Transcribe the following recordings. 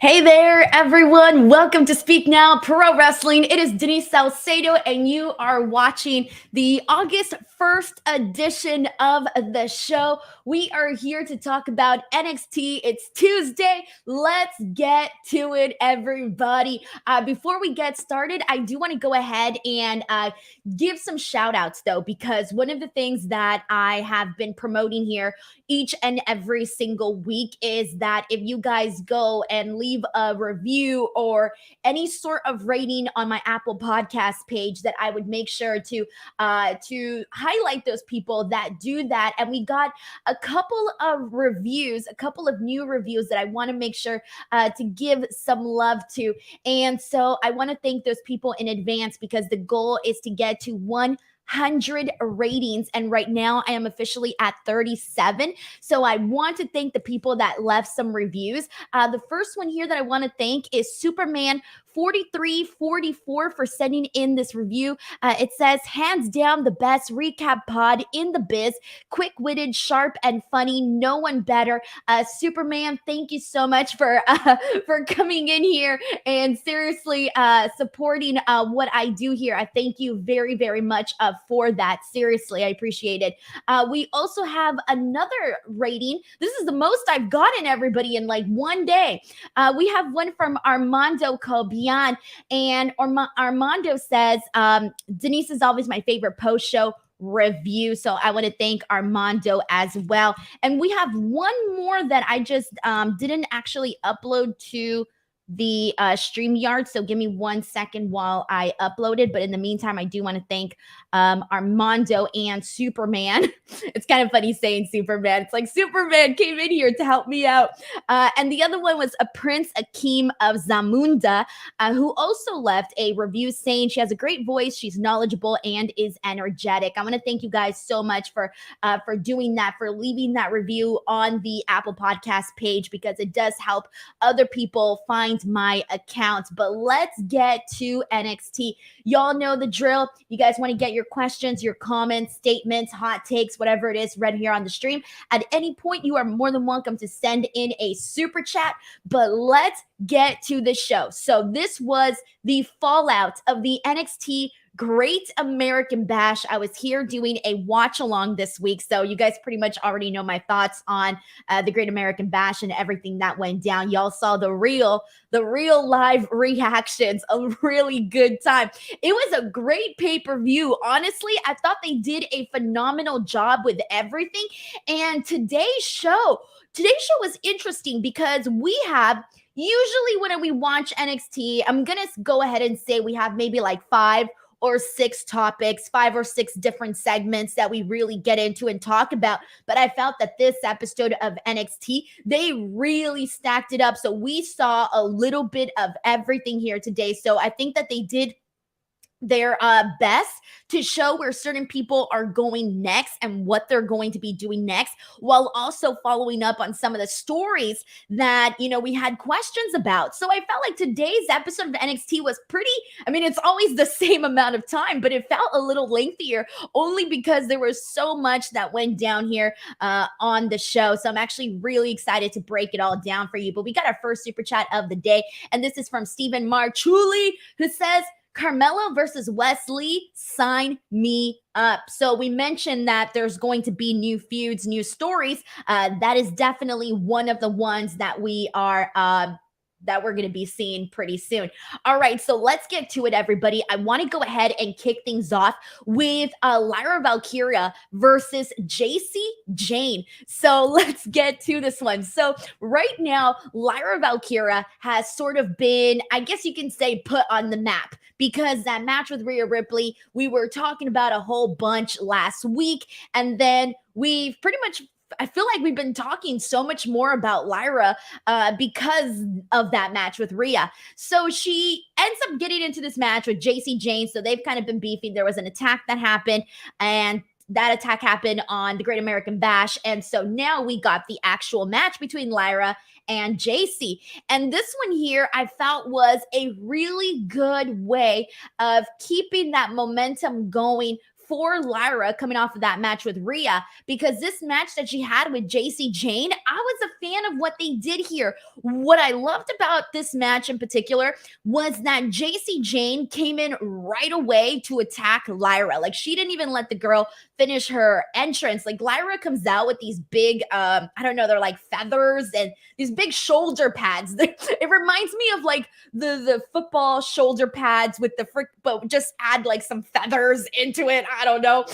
Hey there, everyone. Welcome to Speak Now Pro Wrestling. It is Denise Salcedo, and you are watching the August 1st edition of the show. We are here to talk about NXT. It's Tuesday. Let's get to it, everybody. Before we get started, I do want to go ahead and give some shout outs, though, because one of the things that I have been promoting here each and every single week is that if you guys go and leave a review or any sort of rating on my Apple Podcast page, that I would make sure to highlight those people that do that. And we got a couple of reviews, a couple of new reviews that I want to make sure to give some love to. And so I want to thank those people in advance, because the goal is to get to 100 ratings, and right now I am officially at 37. So I want to thank the people that left some reviews. The first one here that I want to thank is Superman 4344 for sending in this review. It says, hands down the best recap pod in the biz, quick-witted, sharp, and funny. No one better. Superman, thank you so much for coming in here and seriously supporting what I do here. I thank you very, very much for that. Seriously, I appreciate it. We also have another rating. This is the most I've gotten, everybody, in like one day. We have one from Armando Colbian, and Armando says, Denise is always my favorite post-show review. So I want to thank Armando as well. And we have one more that I just didn't actually upload to the StreamYard. So give me 1 second while I upload it. But in the meantime, I do want to thank Armando and Superman. It's kind of funny saying Superman. It's like Superman came in here to help me out. And the other one was a Prince Akeem of Zamunda, who also left a review saying she has a great voice, she's knowledgeable, and is energetic. I want to thank you guys so much for doing that, for leaving that review on the Apple Podcast page, because it does help other people find my account. But let's get to NXT. Y'all know the drill. You guys want to get your questions, your comments, statements, hot takes, whatever it is, read here on the stream. At any point, you are more than welcome to send in a super chat. But let's get to the show. So this was the fallout of the NXT Great American Bash. I was here doing a watch along this week, so you guys pretty much already know my thoughts on the Great American Bash and everything that went down. Y'all saw the real live reactions, a really good time. It was a great pay-per-view. Honestly, I thought they did a phenomenal job with everything. And today's show was interesting because we have, usually when we watch NXT, I'm gonna go ahead and say we have maybe like 5 or 6 topics, 5 or 6 different segments that we really get into and talk about. But I felt that this episode of NXT, they really stacked it up. So we saw a little bit of everything here today. So I think that they did their best to show where certain people are going next and what they're going to be doing next, while also following up on some of the stories that, we had questions about. So I felt like today's episode of NXT was pretty, it's always the same amount of time, but it felt a little lengthier only because there was so much that went down here on the show. So I'm actually really excited to break it all down for you. But we got our first super chat of the day, and this is from Stephen Marchuli, who says, Carmelo versus Wesley, sign me up. So we mentioned that there's going to be new feuds, new stories. That is definitely one of the ones that we are that we're going to be seeing pretty soon. All right, so let's get to it, everybody. I want to go ahead and kick things off with Lyra Valkyria versus Jacy Jayne. So let's get to this one. So right now, Lyra Valkyria has sort of been, I guess you can say, put on the map, because that match with Rhea Ripley, we were talking about a whole bunch last week, and then we've pretty much, I feel like we've been talking so much more about Lyra because of that match with Rhea. So she ends up getting into this match with Jacy Jayne. So they've kind of been beefing. There was an attack that happened, and that attack happened on the Great American Bash. And so now we got the actual match between Lyra and Jacy. And this one here, I felt was a really good way of keeping that momentum going for Lyra coming off of that match with Rhea, because this match that she had with JC Jane, I was a fan of what they did here. What I loved about this match in particular was that JC Jane came in right away to attack Lyra. Like, she didn't even let the girl finish her entrance. Like, Lyra comes out with these big, I don't know, they're like feathers and these big shoulder pads. It reminds me of like the football shoulder pads with the but just add like some feathers into it. I don't know.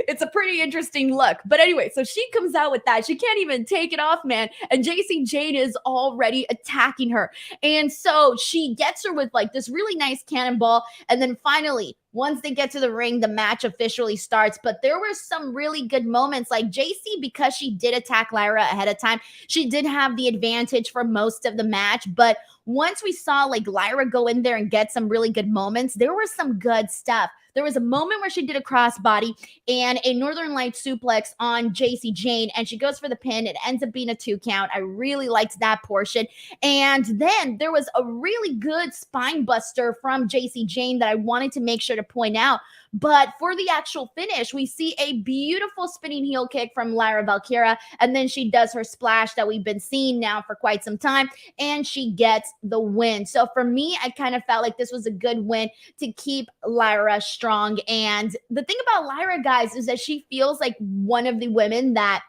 It's a pretty interesting look. But anyway, so she comes out with that. She can't even take it off, man. And JC Jane is already attacking her. And so she gets her with like this really nice cannonball. And then finally, once they get to the ring, the match officially starts. But there were some really good moments. Like JC, because she did attack Lyra ahead of time, she did have the advantage for most of the match. But once we saw like Lyra go in there and get some really good moments, there was some good stuff. There was a moment where she did a crossbody and a Northern Light suplex on JC Jane, and she goes for the pin. It ends up being a 2 count. I really liked that portion. And then there was a really good spine buster from JC Jane that I wanted to make sure to point out. But for the actual finish, we see a beautiful spinning heel kick from Lyra Valkyria, and then she does her splash that we've been seeing now for quite some time, and she gets the win. So for me, I kind of felt like this was a good win to keep Lyra strong. And the thing about Lyra, guys, is that she feels like one of the women that,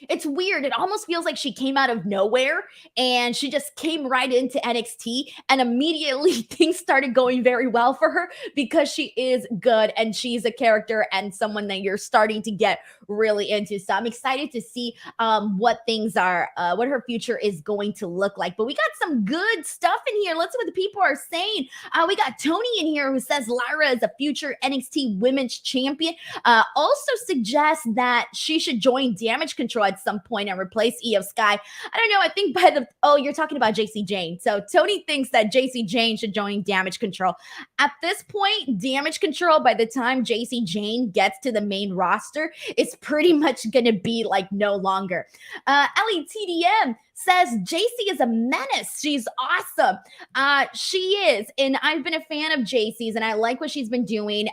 it's weird. It almost feels like she came out of nowhere and she just came right into NXT, and immediately things started going very well for her because she is good and she's a character and someone that you're starting to get really into. So I'm excited to see what things are, what her future is going to look like. But we got some good stuff in here. Let's see what the people are saying. We got Tony in here who says Lyra is a future NXT Women's Champion. Also suggests that she should join Damage Control at some point and replace Io Sky. I don't know. I think by the, oh, you're talking about JC Jane. So Tony thinks that JC Jane should join Damage Control. At this point, Damage Control, by the time JC Jane gets to the main roster, is pretty much going to be like no longer. Ellie TDM says JC is a menace. She's awesome. She is. And I've been a fan of JC's and I like what she's been doing.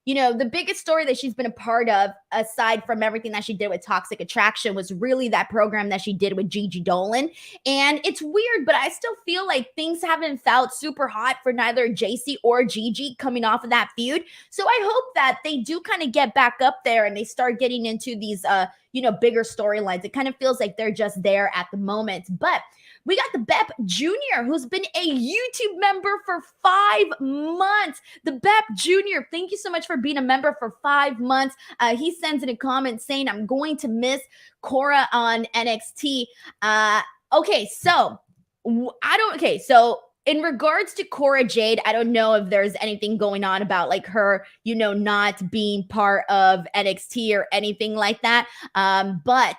You know, the biggest story that she's been a part of, aside from everything that she did with Toxic Attraction, was really that program that she did with Gigi Dolan. And it's weird, but I still feel like things haven't felt super hot for neither JC or Gigi coming off of that feud. So I hope that they do kind of get back up there and they start getting into these, you know, bigger storylines. It kind of feels like they're just there at the moment. But we got the Bep Jr., who's been a YouTube member for 5 months. The Bep Jr., thank you so much for being a member for 5 months. He sends in a comment saying, I'm going to miss Cora on NXT. So in regards to Cora Jade, I don't know if there's anything going on about like her, you know, not being part of NXT or anything like that. But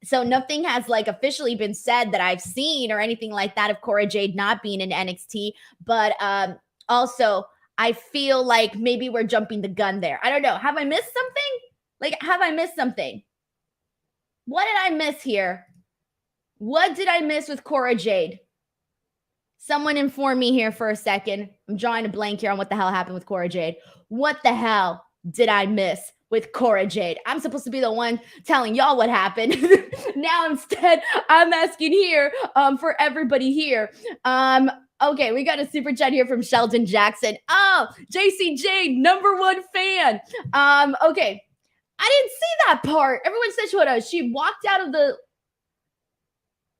so nothing has like officially been said that I've seen or anything like that of Cora Jade not being in NXT. But also, I feel like maybe we're jumping the gun there. I don't know. Have I missed something? What did I miss here? What did I miss with Cora Jade? Someone inform me here for a second. I'm drawing a blank here on what the hell happened with Cora Jade. What the hell did I miss with Cora Jade? I'm supposed to be the one telling y'all what happened. Now instead, I'm asking here for everybody here. Okay, we got a super chat here from Sheldon Jackson. Oh, JC Jane, #1 fan. Okay, I didn't see that part. Everyone said she walked out of the...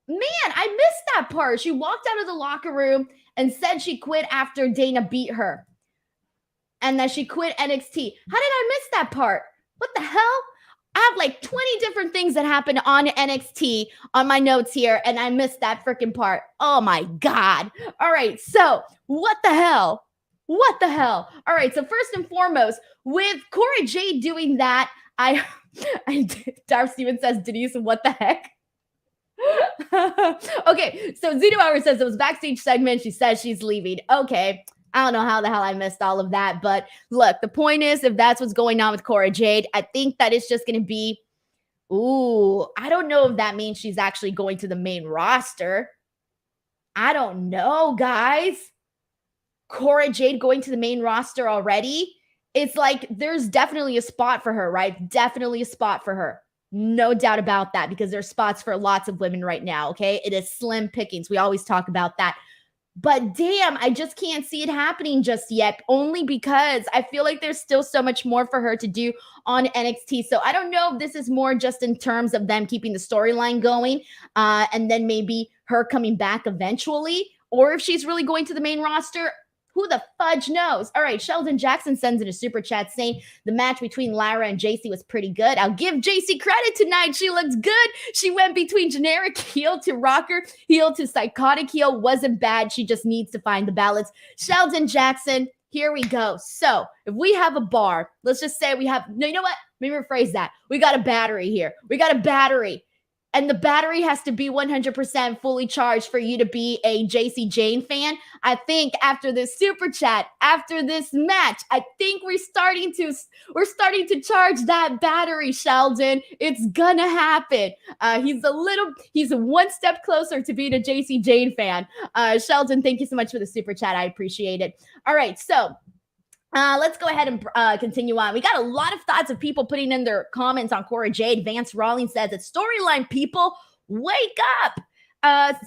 Man, I missed that part. She walked out of the locker room and said she quit after Dana beat her. And that she quit NXT. How did I miss that part? What the hell? I have like 20 different things that happened on NXT on my notes here, and I missed that freaking part. Oh my God. All right, so what the hell? All right, so first and foremost, with Cora Jade doing that, Darth Steven says, Denise, what the heck? Okay, so Zeno Hour says it was backstage segment. She says she's leaving. Okay, I don't know how the hell I missed all of that, but look, the point is, if that's what's going on with Cora Jade, I think that it's just going to be, I don't know if that means she's actually going to the main roster. I don't know, guys. Cora Jade going to the main roster already? it's like there's definitely a spot for her, right? Definitely a spot for her. No doubt about that, because there's spots for lots of women right now, okay? It is slim pickings. We always talk about that. But damn, I just can't see it happening just yet, only because I feel like there's still so much more for her to do on NXT. So I don't know if this is more just in terms of them keeping the storyline going, and then maybe her coming back eventually, or if she's really going to the main roster. Who the fudge knows? All right, Sheldon Jackson sends in a super chat saying the match between Lyra and JC was pretty good. I'll give JC credit tonight. She looks good. She went between generic heel to rocker, heel to psychotic heel. Wasn't bad. She just needs to find the balance. Sheldon Jackson, here we go. So if we have a bar, let's just say we have, no, you know what? Let me rephrase that. We got a battery here. We got a battery. And the battery has to be 100% fully charged for you to be a JC Jane fan. I think after this super chat, after this match, I think we're starting to charge that battery, Sheldon. It's gonna happen. He's one step closer to being a JC Jane fan. Sheldon, thank you so much for the super chat. I appreciate it. All right, so let's go ahead and continue on. We got a lot of thoughts of people putting in their comments on Cora Jade. Vance Rawlings says, it's storyline, people. Wake up.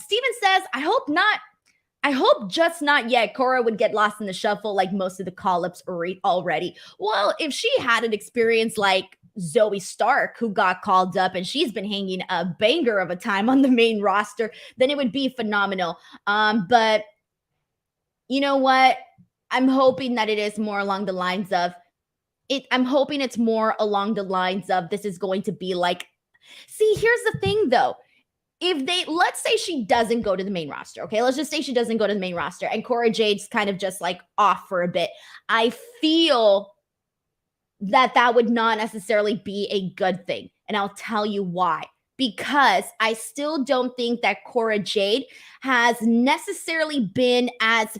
Steven says, I hope just not yet. Cora would get lost in the shuffle like most of the call-ups already. Well, if she had an experience like Zoe Stark, who got called up and she's been hanging a banger of a time on the main roster, then it would be phenomenal. But you know what? I'm hoping that it is more along the lines of it. I'm hoping it's more along the lines of this is going to be like, see, here's the thing though. Let's say she doesn't go to the main roster. Okay. Let's just say she doesn't go to the main roster and Cora Jade's kind of just like off for a bit. I feel that would not necessarily be a good thing. And I'll tell you why. Because I still don't think that Cora Jade has necessarily been as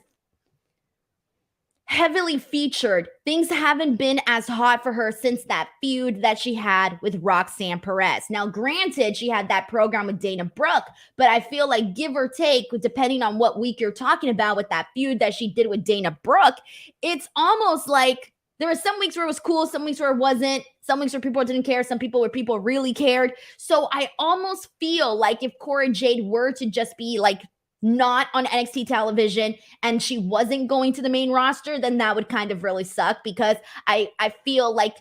heavily featured. Things haven't been as hot for her since that feud that she had with Roxanne Perez. Now, granted, she had that program with Dana Brooke, but I feel like give or take, depending on what week you're talking about with that feud that she did with Dana Brooke, it's almost like there were some weeks where it was cool, some weeks where it wasn't, some weeks where people didn't care, some people where people really cared. So I almost feel like if Cora Jade were to just be like not on NXT television and she wasn't going to the main roster, then that would kind of really suck, because I feel like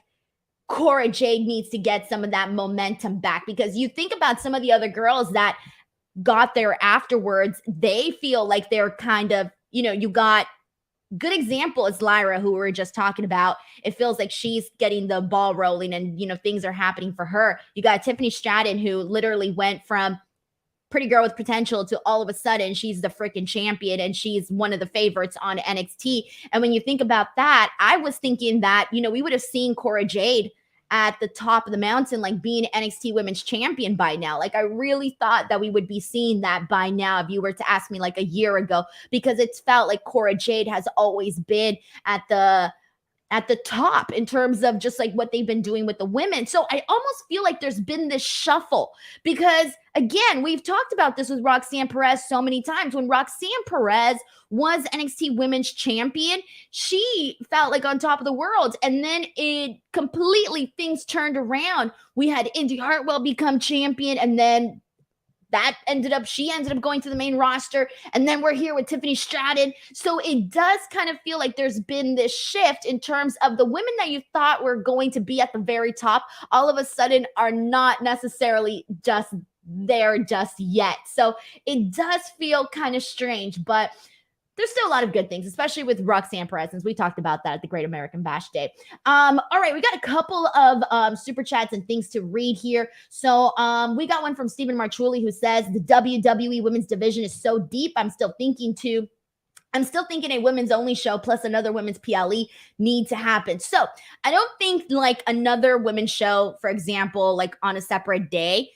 Cora Jade needs to get some of that momentum back, because you think about some of the other girls that got there afterwards, they feel like they're kind of, you got good example is Lyra, who we were just talking about. It feels like she's getting the ball rolling and, things are happening for her. You got Tiffany Stratton, who literally went from pretty girl with potential to all of a sudden she's the freaking champion and she's one of the favorites on NXT. And when you think about that, I was thinking that, we would have seen Cora Jade at the top of the mountain, like being NXT Women's Champion by now. Like I really thought that we would be seeing that by now if you were to ask me like a year ago, because it's felt like Cora Jade has always been at the top in terms of just like what they've been doing with the women. So I almost feel like there's been this shuffle, because again, we've talked about this with Roxanne Perez so many times. When Roxanne Perez was NXT Women's Champion, she felt like on top of the world. And then things turned around. We had Indy Hartwell become champion, and then she ended up going to the main roster, and then we're here with Tiffany Stratton. So it does kind of feel like there's been this shift in terms of the women that you thought were going to be at the very top, all of a sudden are not necessarily just there just yet. So it does feel kind of strange, but there's still a lot of good things, especially with Roxanne Perez, since we talked about that at the Great American Bash Day. All right, we got a couple of super chats and things to read here. So we got one from Stephen Marchuli, who says, the WWE women's division is so deep. I'm still thinking a women's only show plus another women's PLE need to happen. So I don't think like another women's show, for example, like on a separate day,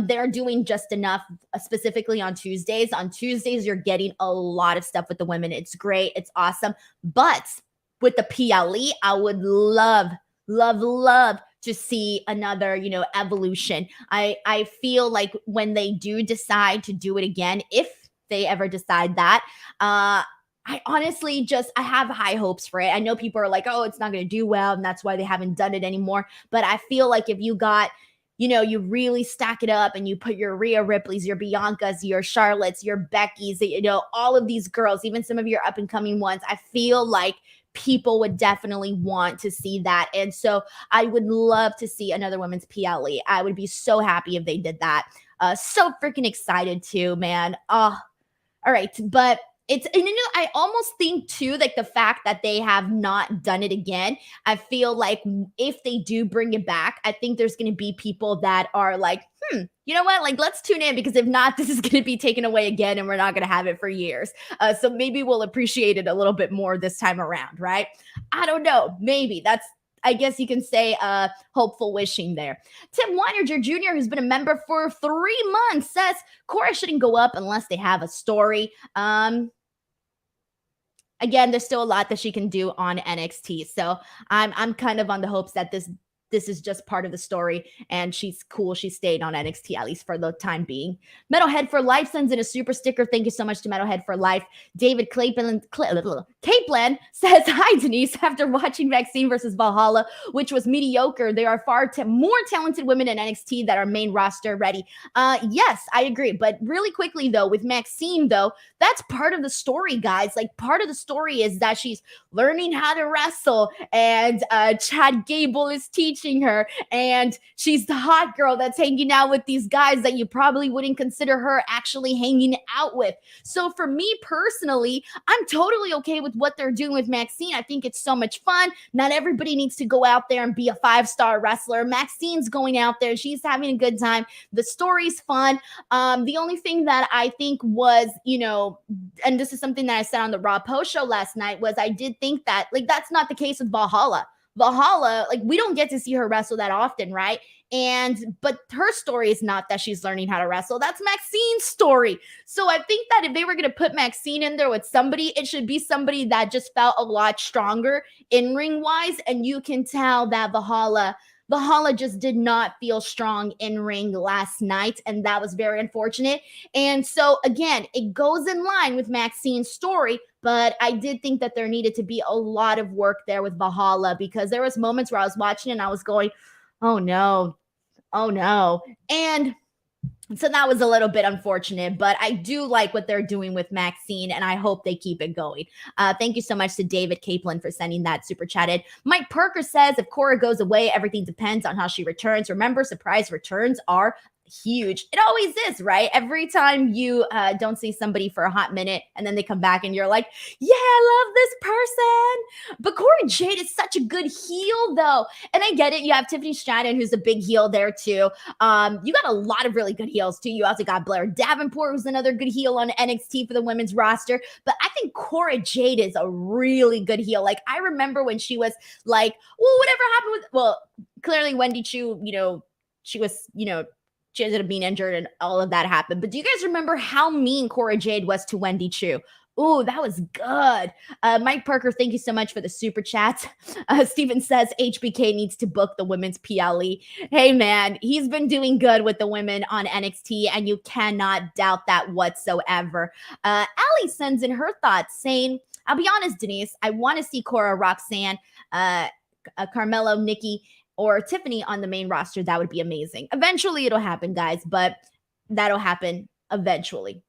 they're doing just enough, specifically on Tuesdays. On Tuesdays, you're getting a lot of stuff with the women. It's great. It's awesome. But with the PLE, I would love to see another, evolution. I feel like when they do decide to do it again, if they ever decide that, I honestly I have high hopes for it. I know people are like, oh, it's not going to do well, and that's why they haven't done it anymore. But I feel like if you got, you really stack it up and you put your Rhea Ripleys, your Biancas, your Charlottes, your Beckys, all of these girls, even some of your up and coming ones, I feel like people would definitely want to see that. And so I would love to see another women's PLE. I would be so happy if they did that. So freaking excited too, man. All right. But I almost think too, like the fact that they have not done it again, I feel like if they do bring it back, I think there's going to be people that are like, you know what? Like, let's tune in, because if not, this is going to be taken away again and we're not going to have it for years. So maybe we'll appreciate it a little bit more this time around, right? I don't know. Maybe I guess you can say hopeful wishing there. Tim Weinerger Jr., who's been a member for 3 months, says Cora shouldn't go up unless they have a story. Again, there's still a lot that she can do on NXT. So I'm kind of on the hopes that this is just part of the story, and she's cool. She stayed on NXT, at least for the time being. Metalhead for Life sends in a super sticker. Thank you so much to Metalhead for Life. David Caplan says, hi, Denise. After watching Maxine versus Valhalla, which was mediocre, there are far more talented women in NXT that are main roster ready. Yes, I agree. But really quickly, though, with Maxine, though, that's part of the story, guys. Like, part of the story is that she's learning how to wrestle, and Chad Gable is teaching her, and she's the hot girl that's hanging out with these guys that you probably wouldn't consider her actually hanging out with. So for me personally, I'm totally okay with what they're doing with Maxine. I think it's so much fun. Not everybody needs to go out there and be a 5-star wrestler. Maxine's going out there. She's having a good time. The story's fun. The only thing that I think was, and this is something that I said on the Raw post show last night, was I did think that, like, that's not the case with Valhalla. Valhalla, like, we don't get to see her wrestle that often, right? But her story is not that she's learning how to wrestle. That's Maxine's story. So I think that if they were going to put Maxine in there with somebody, it should be somebody that just felt a lot stronger in ring wise. And you can tell that Valhalla just did not feel strong in ring last night, and that was very unfortunate. And so again, it goes in line with Maxine's story, but I did think that there needed to be a lot of work there with Valhalla, because there was moments where I was watching and I was going, oh no. And so that was a little bit unfortunate, but I do like what they're doing with Maxine, and I hope they keep it going. Thank you so much to David Caplan for sending that super chat in. Mike Perker says, if Cora goes away, everything depends on how she returns. Remember, surprise returns are huge. It always is, right? Every time you don't see somebody for a hot minute and then they come back and you're like, yeah, I love this person. But Cora Jade is such a good heel, though. And I get it. You have Tiffany Stratton, who's a big heel there, too. You got a lot of really good heels, too. You also got Blair Davenport, who's another good heel on NXT for the women's roster. But I think Cora Jade is a really good heel. Like, I remember when she was like, well, whatever happened with, well, clearly Wendy Chu, she was, she ended up being injured and all of that happened. But do you guys remember how mean Cora Jade was to Wendy Chu? Ooh, that was good. Mike Parker, thank you so much for the super chat. Steven says HBK needs to book the women's PLE. Hey, man, he's been doing good with the women on NXT, and you cannot doubt that whatsoever. Allie sends in her thoughts saying, I'll be honest, Denise, I want to see Cora, Roxanne, Carmelo, Nikki, or Tiffany on the main roster. That would be amazing. Eventually it'll happen, guys, but that'll happen eventually.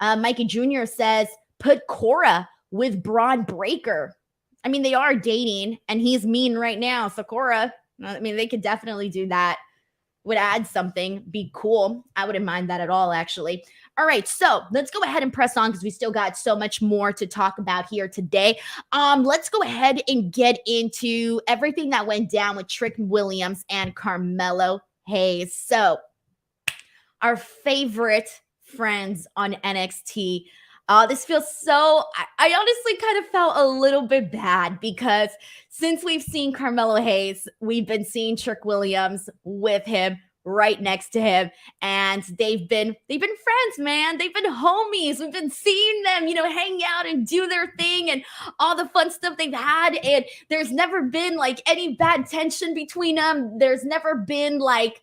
Mikey Jr. says, put Cora with Braun Breaker. I mean, they are dating and he's mean right now. So Cora, I mean, they could definitely do that. Would add something, be cool. I wouldn't mind that at all, actually. All right, so let's go ahead and press on because we still got so much more to talk about here today. Let's go ahead and get into everything that went down with Trick Williams and Carmelo Hayes. So our favorite friends on NXT. This feels so, I honestly kind of felt a little bit bad because since we've seen Carmelo Hayes, we've been seeing Trick Williams with him, right next to him, and they've been friends, man. They've been homies. We've been seeing them, hang out and do their thing and all the fun stuff they've had, and there's never been like any bad tension between them. There's never been like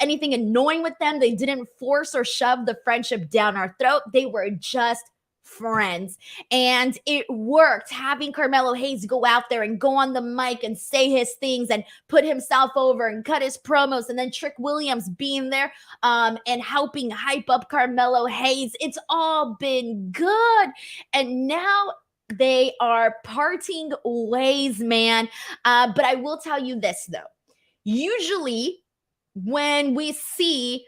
anything annoying with them. They didn't force or shove the friendship down our throat. They were just friends. And it worked, having Carmelo Hayes go out there and go on the mic and say his things and put himself over and cut his promos, and then Trick Williams being there and helping hype up Carmelo Hayes. It's all been good. And now they are parting ways, man. But I will tell you this, though. Usually when we see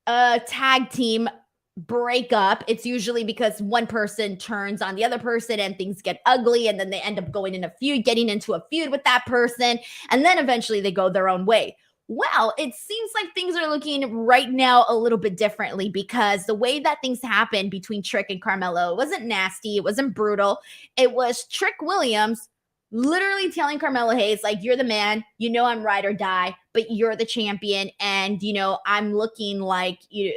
a tag team break up, it's usually because one person turns on the other person and things get ugly, and then they end up going in a feud, getting into a feud with that person, and then eventually they go their own way. Well, it seems like things are looking right now a little bit differently, because the way that things happened between Trick and Carmelo, it wasn't nasty, it wasn't brutal. It was Trick Williams literally telling Carmelo Hayes, like, you're the man, you know, I'm ride or die, but you're the champion, and you know, I'm looking like your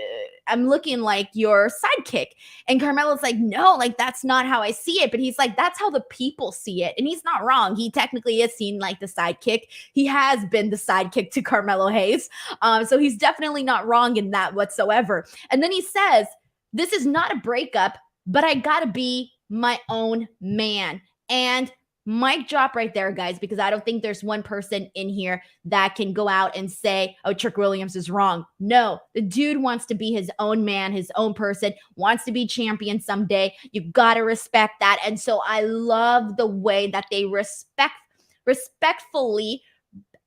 sidekick. And Carmelo's like, no, like, that's not how I see it. But he's like, that's how the people see it. And he's not wrong. He technically is seen like the sidekick. He has been the sidekick to Carmelo Hayes. So he's definitely not wrong in that whatsoever. And then he says, this is not a breakup, but I gotta be my own man. And mic drop right there, guys, because I don't think there's one person in here that can go out and say, oh, Trick Williams is wrong. No, the dude wants to be his own man, his own person, wants to be champion someday. You got to respect that. And so I love the way that they respectfully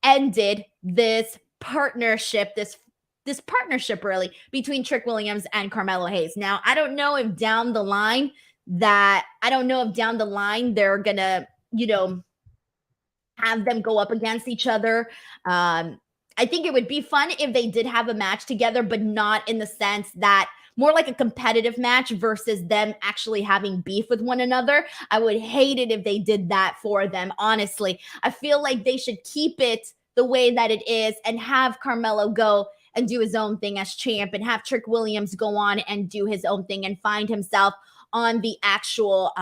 ended this partnership, this partnership really between Trick Williams and Carmelo Hayes. Now, I don't know if down the line they're gonna, you know, have them go up against each other. I think it would be fun if they did have a match together, but not in the sense that, more like a competitive match versus them actually having beef with one another. I would hate it if they did that for them, honestly. I feel like they should keep it the way that it is and have Carmelo go and do his own thing as champ, and have Trick Williams go on and do his own thing and find himself on the actual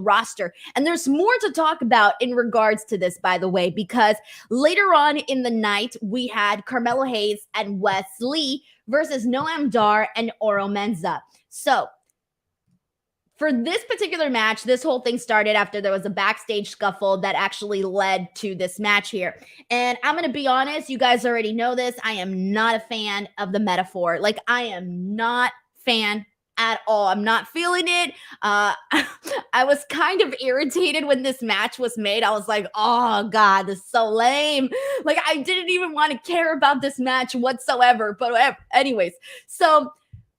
roster. And there's more to talk about in regards to this, by the way, because later on in the night, we had Carmelo Hayes and Wes Lee versus Noam Dar and Oro Menza. So for this particular match, this whole thing started after there was a backstage scuffle that actually led to this match here. And I'm going to be honest, you guys already know this. I am not a fan of the metaphor. Like, I am not fan at all. I'm not feeling it. I was kind of irritated when this match was made. I was like, oh God, this is so lame. Like, I didn't even want to care about this match whatsoever. But anyways, so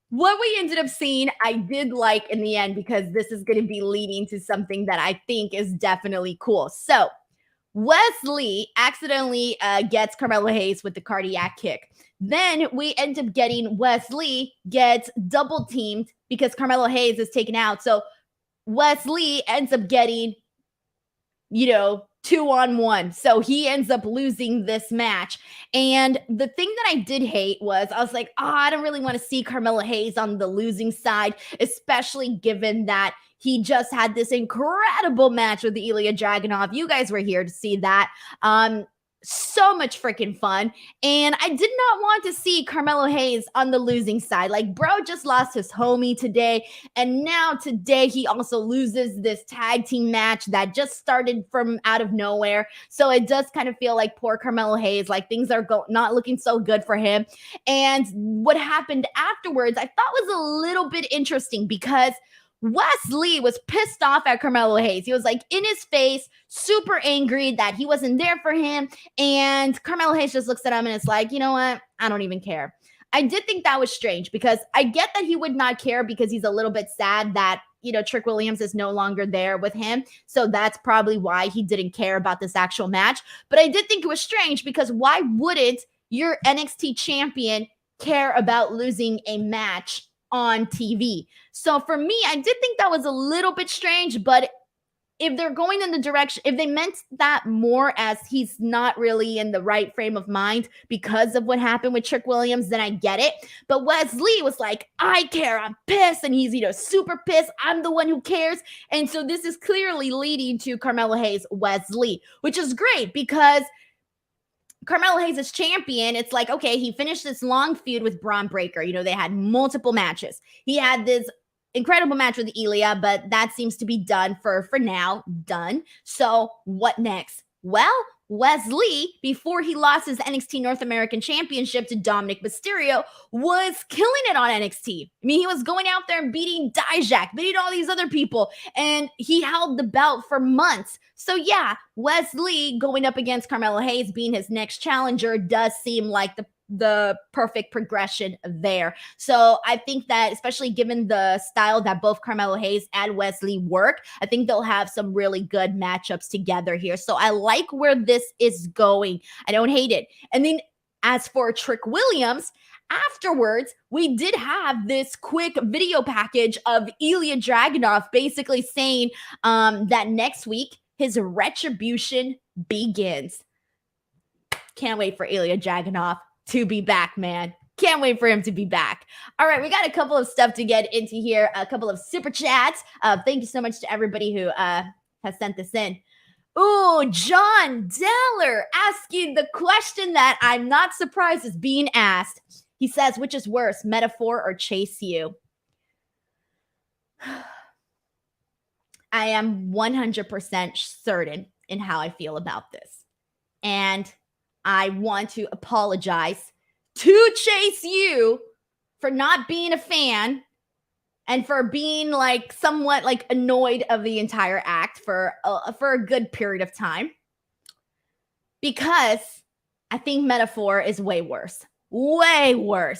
what we ended up seeing, I did like in the end, because this is going to be leading to something that I think is definitely cool. So Wes Lee accidentally gets Carmelo Hayes with the cardiac kick. Then we end up getting Wes Lee gets double teamed because Carmelo Hayes is taken out. So Wes Lee ends up getting, 2-on-1. So he ends up losing this match. And the thing that I did hate was, I was like, I don't really want to see Carmelo Hayes on the losing side, especially given that he just had this incredible match with the Ilja Dragunov. You guys were here to see that. So much freaking fun. And I did not want to see Carmelo Hayes on the losing side. Like, bro just lost his homie today. And now today he also loses this tag team match that just started from out of nowhere. So it does kind of feel like poor Carmelo Hayes, like things are not looking so good for him. And what happened afterwards, I thought was a little bit interesting, because Wes Lee was pissed off at Carmelo Hayes. He was like in his face, super angry that he wasn't there for him. And Carmelo Hayes just looks at him and it's like, you know what? I don't even care. I did think that was strange, because I get that he would not care because he's a little bit sad that, Trick Williams is no longer there with him. So that's probably why he didn't care about this actual match. But I did think it was strange, because why wouldn't your NXT champion care about losing a match on TV? So for me, I did think that was a little bit strange. But if they're going in the direction, if they meant that more as he's not really in the right frame of mind because of what happened with Trick Williams, then I get it. But Wes Lee was like, I care, I'm pissed. And he's, super pissed. I'm the one who cares. And so this is clearly leading to Carmelo Hayes, Wes Lee, which is great, because Carmelo Hayes is champion. It's like, okay, he finished this long feud with Braun Breaker. They had multiple matches. He had this incredible match with Ilja, but that seems to be done for now. Done. So what next? Well, Wesley, before he lost his NXT North American Championship to Dominik Mysterio, was killing it on NXT. I mean, he was going out there and beating Dijak, beating all these other people, and he held the belt for months. So yeah, Wesley going up against Carmelo Hayes, being his next challenger, does seem like the perfect progression there. So I think that, especially given the style that both Carmelo Hayes and Wesley work, I think they'll have some really good matchups together here. So I like where this is going. I don't hate it. And then as for Trick Williams, afterwards, we did have this quick video package of Ilja Dragunov basically saying that next week his retribution begins. Can't wait for Ilja Dragunov to be back, man. Can't wait for him to be back. All right, we got a couple of stuff to get into here, a couple of super chats. Thank you so much to everybody who has sent this in. Ooh, John Deller asking the question that I'm not surprised is being asked. He says, which is worse, Metaphor or Chase U? I am 100% certain in how I feel about this. And I want to apologize to Chase U for not being a fan and for being like somewhat like annoyed of the entire act for a good period of time, because I think Metaphor is way worse.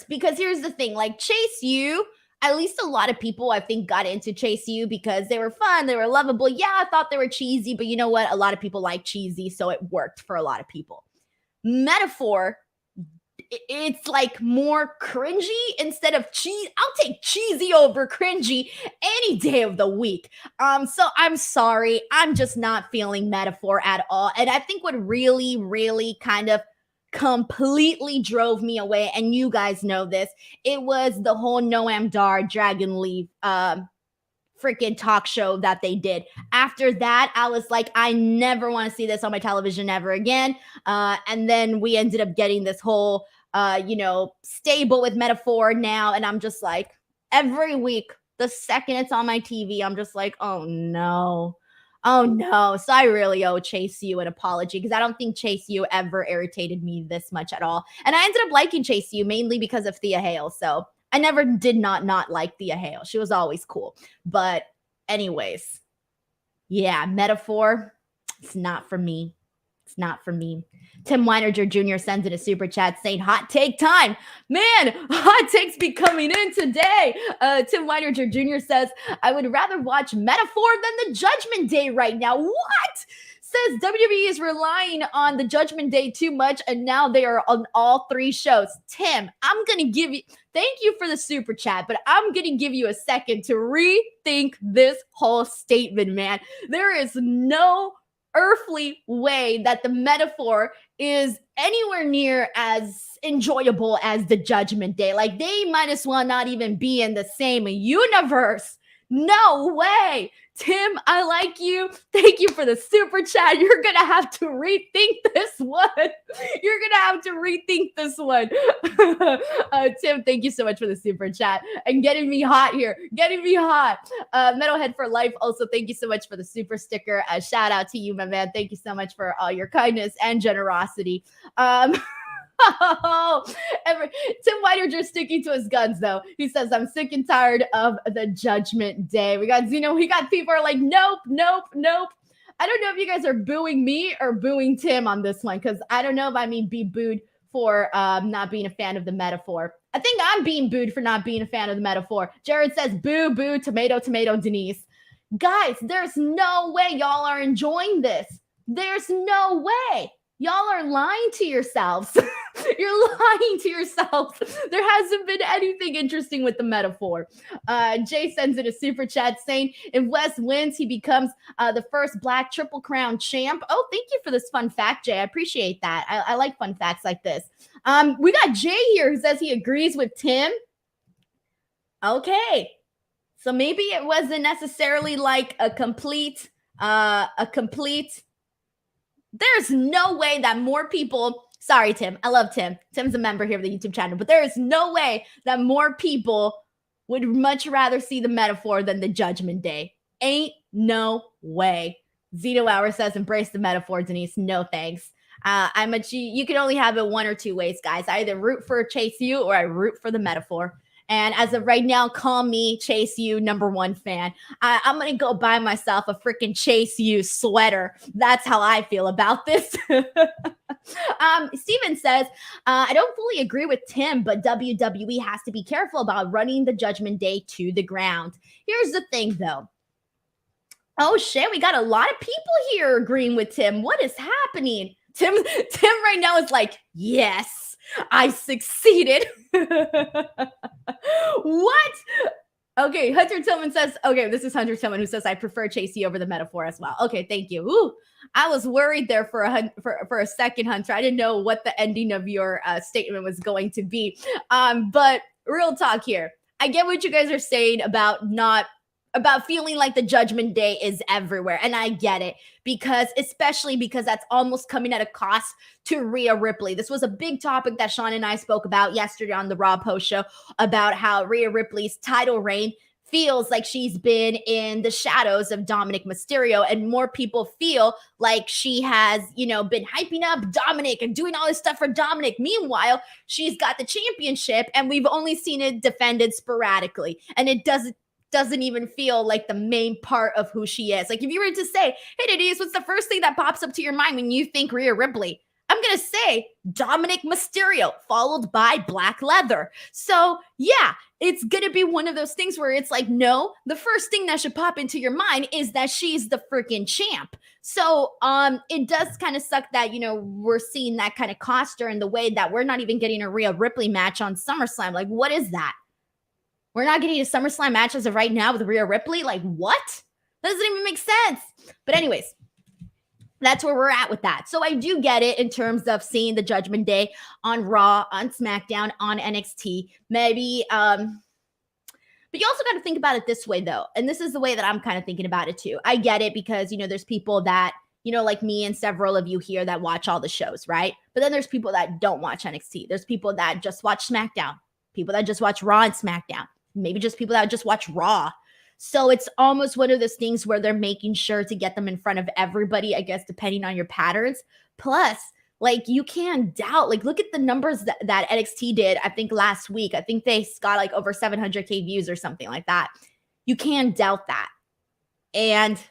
Because here's the thing, like Chase U, at least a lot of people I think got into Chase U because they were fun, they were lovable. Yeah, I thought they were cheesy, but you know what? A lot of people like cheesy, so it worked for a lot of people. Metaphor, it's like more cringy instead of cheese. I'll take cheesy over cringy any day of the week. So I'm sorry. I'm just not feeling Metaphor at all. And I think what really, really kind of completely drove me away, and you guys know this, it was the whole Noam Dar Dragon Leaf freaking talk show that they did. After that, I was like, I never want to see this on my television ever again. And then we ended up getting this whole, stable with Metaphor now. And I'm just like, every week, the second it's on my TV, I'm just like, oh no. So I really owe Chase U an apology, because I don't think Chase U ever irritated me this much at all. And I ended up liking Chase U mainly because of Thea Hail. So I never did not like Thea Hail. She was always cool. But anyways, yeah, Metaphor, it's not for me. It's not for me. Tim Weinerger Jr. sends in a super chat saying, hot take time. Man, hot takes be coming in today. Tim Weinerger Jr. says, I would rather watch Metaphor than the Judgment Day right now. What? Says WWE is relying on the Judgment Day too much, and now they are on all three shows. Tim, I'm going to give you, thank you for the super chat, but I'm going to give you a second to rethink this whole statement, man. There is no earthly way that the Metaphor is anywhere near as enjoyable as the Judgment Day. Like, they might as well not even be in the same universe. No way. Tim, I like you. Thank you for the super chat. You're going to have to rethink this one. You're going to have to rethink this one. Tim, thank you so much for the super chat and getting me hot here. Getting me hot. Metalhead for Life, also, thank you so much for the super sticker. Shout out to you, my man. Thank you so much for all your kindness and generosity. Tim Weinerger sticking to his guns, though. He says, I'm sick and tired of the Judgment Day. We got Zeno. We got people are like, nope. I don't know if you guys are booing me or booing Tim on this one, because I don't know if I mean be booed for not being a fan of the Metaphor. I think I'm being booed for not being a fan of the Metaphor. Jared says, boo, tomato, Denise. Guys, there's no way y'all are enjoying this. There's no way. Y'all are lying to yourselves. You're lying to yourselves. There hasn't been anything interesting with the Metaphor. Jay sends in a super chat saying, if Wes wins, he becomes the first Black Triple Crown champ. Oh, thank you for this fun fact, Jay. I appreciate that. I like fun facts like this. We got Jay here who says he agrees with Tim. Okay. So maybe it wasn't necessarily like a complete there's no way that more people, sorry, Tim, I love Tim. Tim's a member here of the YouTube channel, but there is no way that more people would much rather see the metaphor than the Judgment Day. Ain't no way. Zeno Hour says, embrace the metaphor, Denise. No thanks. You can only have it one or two ways, guys. I either root for Chase U or I root for the metaphor. And as of right now, call me Chase U #1 fan. I'm going to go buy myself a freaking Chase U sweater. That's how I feel about this. Steven says, I don't fully agree with Tim, but WWE has to be careful about running the Judgment Day to the ground. Here's the thing, though. Oh, shit, we got a lot of people here agreeing with Tim. What is happening? Tim right now is like, yes, I succeeded. What? Okay, Hunter Tillman says, okay, this is Hunter Tillman who says, I prefer Chasey over the metaphor as well. Okay, thank you. Ooh, I was worried there for a second, Hunter. I didn't know what the ending of your statement was going to be. But real talk here. I get what you guys are saying about feeling like the Judgment Day is everywhere. And I get it, especially because that's almost coming at a cost to Rhea Ripley. This was a big topic that Sean and I spoke about yesterday on the Raw Post Show about how Rhea Ripley's title reign feels like she's been in the shadows of Dominik Mysterio, and more people feel like she has, been hyping up Dominik and doing all this stuff for Dominik. Meanwhile, she's got the championship and we've only seen it defended sporadically, and it doesn't even feel like the main part of who she is. Like if you were to say, hey, Denise, what's the first thing that pops up to your mind when you think Rhea Ripley? I'm going to say Dominik Mysterio, followed by black leather. So yeah, it's going to be one of those things where it's like, no, the first thing that should pop into your mind is that she's the freaking champ. So it does kind of suck that, we're seeing that kind of cost her in the way that we're not even getting a Rhea Ripley match on SummerSlam. Like, what is that? We're not getting a SummerSlam match as of right now with Rhea Ripley. Like, what? That doesn't even make sense. But anyways, that's where we're at with that. So I do get it in terms of seeing the Judgment Day on Raw, on SmackDown, on NXT. Maybe, but you also got to think about it this way, though. And this is the way that I'm kind of thinking about it, too. I get it because, there's people that, like me and several of you here that watch all the shows, right? But then there's people that don't watch NXT. There's people that just watch SmackDown. People that just watch Raw and SmackDown. Maybe just people that just watch Raw. So it's almost one of those things where they're making sure to get them in front of everybody, I guess, depending on your patterns. Plus, like, you can't doubt, like, look at the numbers that NXT did, I think, last week. I think they got, like, over 700K views or something like that. You can't doubt that. And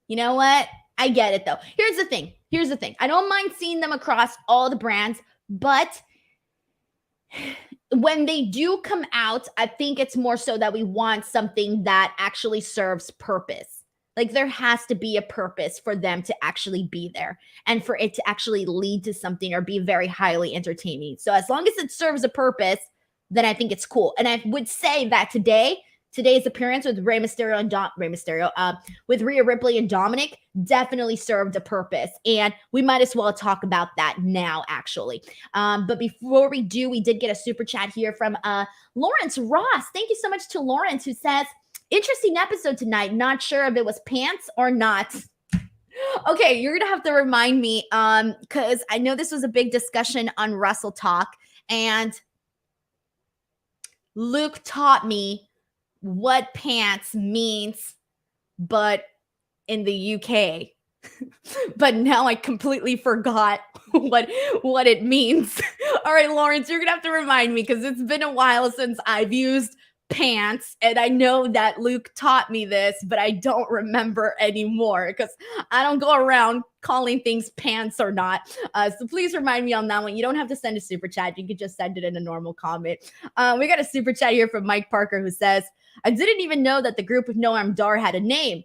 you know what? I get it, though. Here's the thing. I don't mind seeing them across all the brands, but when they do come out, I think it's more so that we want something that actually serves purpose. Like there has to be a purpose for them to actually be there and for it to actually lead to something or be very highly entertaining. So as long as it serves a purpose, then I think it's cool. And I would say that today's appearance with Rey Mysterio and with Rhea Ripley and Dominik definitely served a purpose. And we might as well talk about that now, actually. But before we do, we did get a super chat here from Lawrence Ross. Thank you so much to Lawrence, who says, interesting episode tonight. Not sure if it was pants or not. Okay, you're going to have to remind me because I know this was a big discussion on Wrestle Talk. And Luke taught me what pants means, but in the UK. But now I completely forgot what it means. All right, Lawrence, you're gonna have to remind me because it's been a while since I've used pants, and I know that Luke taught me this, but I don't remember anymore because I don't go around calling things pants or not. So please remind me on that one. You don't have to send a super chat. You can just send it in a normal comment. We got a super chat here from Mike Parker who says, I didn't even know that the group of Noam Dar had a name.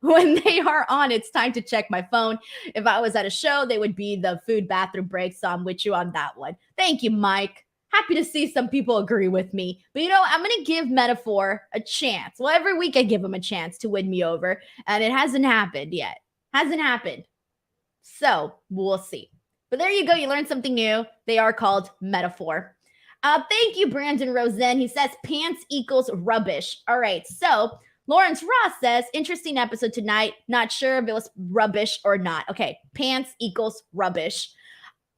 When they are on, it's time to check my phone. If I was at a show, they would be the food bathroom break. So I'm with you on that one. Thank you, Mike. Happy to see some people agree with me. But I'm going to give Metaphor a chance. Well, every week I give him a chance to win me over. And it hasn't happened yet. Hasn't happened. So we'll see. But there you go. You learned something new. They are called Metaphor. Thank you, Brandon Rosen. He says pants equals rubbish. All right. So Lawrence Ross says, interesting episode tonight. Not sure if it was rubbish or not. Okay. Pants equals rubbish.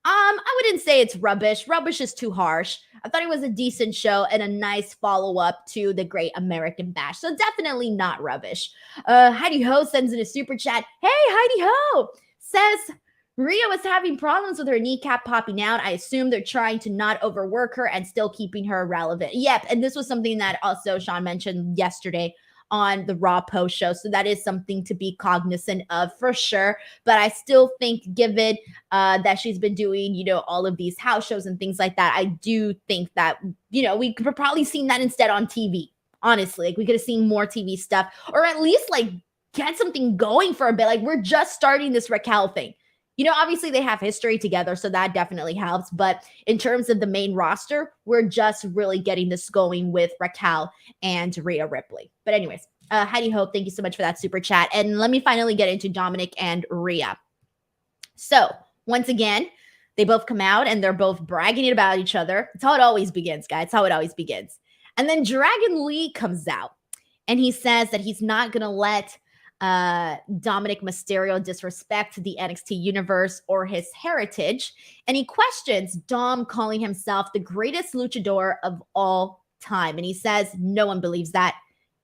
I wouldn't say it's rubbish. Rubbish is too harsh. I thought it was a decent show and a nice follow-up to the Great American Bash. So definitely not rubbish. Heidi Ho sends in a super chat. Hey, Heidi Ho says Rhea was having problems with her kneecap popping out. I assume they're trying to not overwork her and still keeping her relevant. Yep, and this was something that also Sean mentioned yesterday on the Raw post show. So that is something to be cognizant of for sure. But I still think, given that she's been doing, all of these house shows and things like that, I do think that, we could have probably seen that instead on TV. Honestly, like we could have seen more TV stuff, or at least like get something going for a bit. Like we're just starting this Raquel thing. Obviously they have history together, so that definitely helps. But in terms of the main roster, we're just really getting this going with Raquel and Rhea Ripley. But anyways, Heidi Hope, thank you so much for that super chat. And let me finally get into Dominik and Rhea. So once again, they both come out and they're both bragging about each other. It's how it always begins, guys. It's how it always begins. And then Dragon Lee comes out and he says that he's not going to let Dominik Mysterio disrespect the NXT universe or his heritage. And he questions Dom calling himself the greatest luchador of all time. And he says, no one believes that.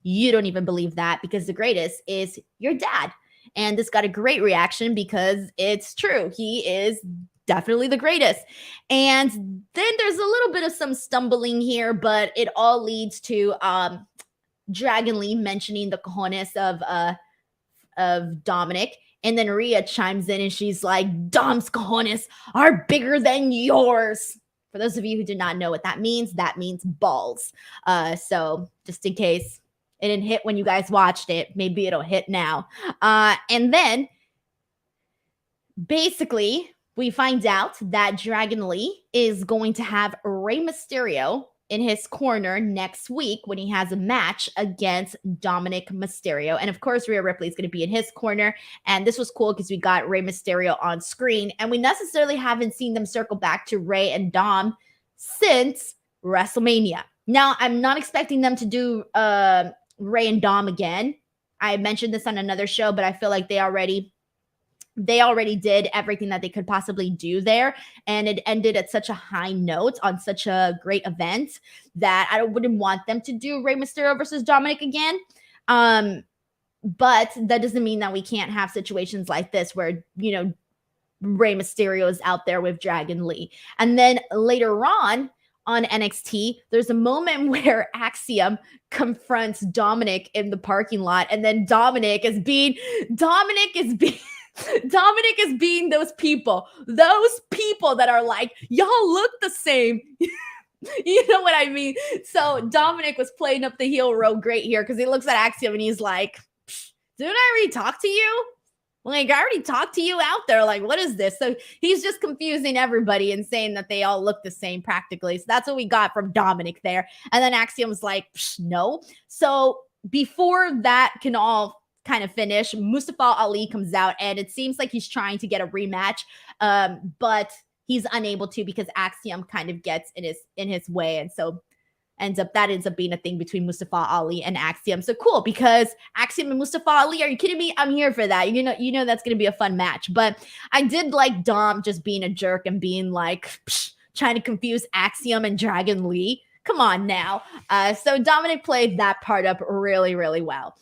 You don't even believe that because the greatest is your dad. And this got a great reaction because it's true. He is definitely the greatest. And then there's a little bit of some stumbling here, but it all leads to Dragon Lee mentioning the cojones of Dominik. And then Rhea chimes in and she's like, Dom's cojones are bigger than yours. For those of you who do not know what that means balls. So just in case it didn't hit when you guys watched it, maybe it'll hit now. And then basically we find out that Dragon Lee is going to have Rey Mysterio in his corner next week when he has a match against Dominik Mysterio. And of course, Rhea Ripley is going to be in his corner. And this was cool because we got Rey Mysterio on screen. And we necessarily haven't seen them circle back to Rey and Dom since WrestleMania. Now, I'm not expecting them to do Rey and Dom again. I mentioned this on another show, but I feel like they already did everything that they could possibly do there. And it ended at such a high note on such a great event that I wouldn't want them to do Rey Mysterio versus Dominik again. But that doesn't mean that we can't have situations like this where, Rey Mysterio is out there with Dragon Lee. And then later on NXT, there's a moment where Axiom confronts Dominik in the parking lot. And then Dominik is being those people that are like, y'all look the same. You know what I mean? So Dominik was playing up the heel real great here because he looks at Axiom and he's like, didn't I already talk to you? Like, I already talked to you out there. Like, what is this? So he's just confusing everybody and saying that they all look the same practically. So that's what we got from Dominik there. And then Axiom's like, no. So before that can all kind of finish, Mustafa Ali comes out and it seems like he's trying to get a rematch, but he's unable to because Axiom kind of gets in his way. And so ends up being a thing between Mustafa Ali and Axiom. So cool, because Axiom and Mustafa Ali, are you kidding me? I'm here for that. You know that's going to be a fun match. But I did like Dom just being a jerk and being like, trying to confuse Axiom and Dragon Lee. Come on now. So Dominik played that part up really, really well.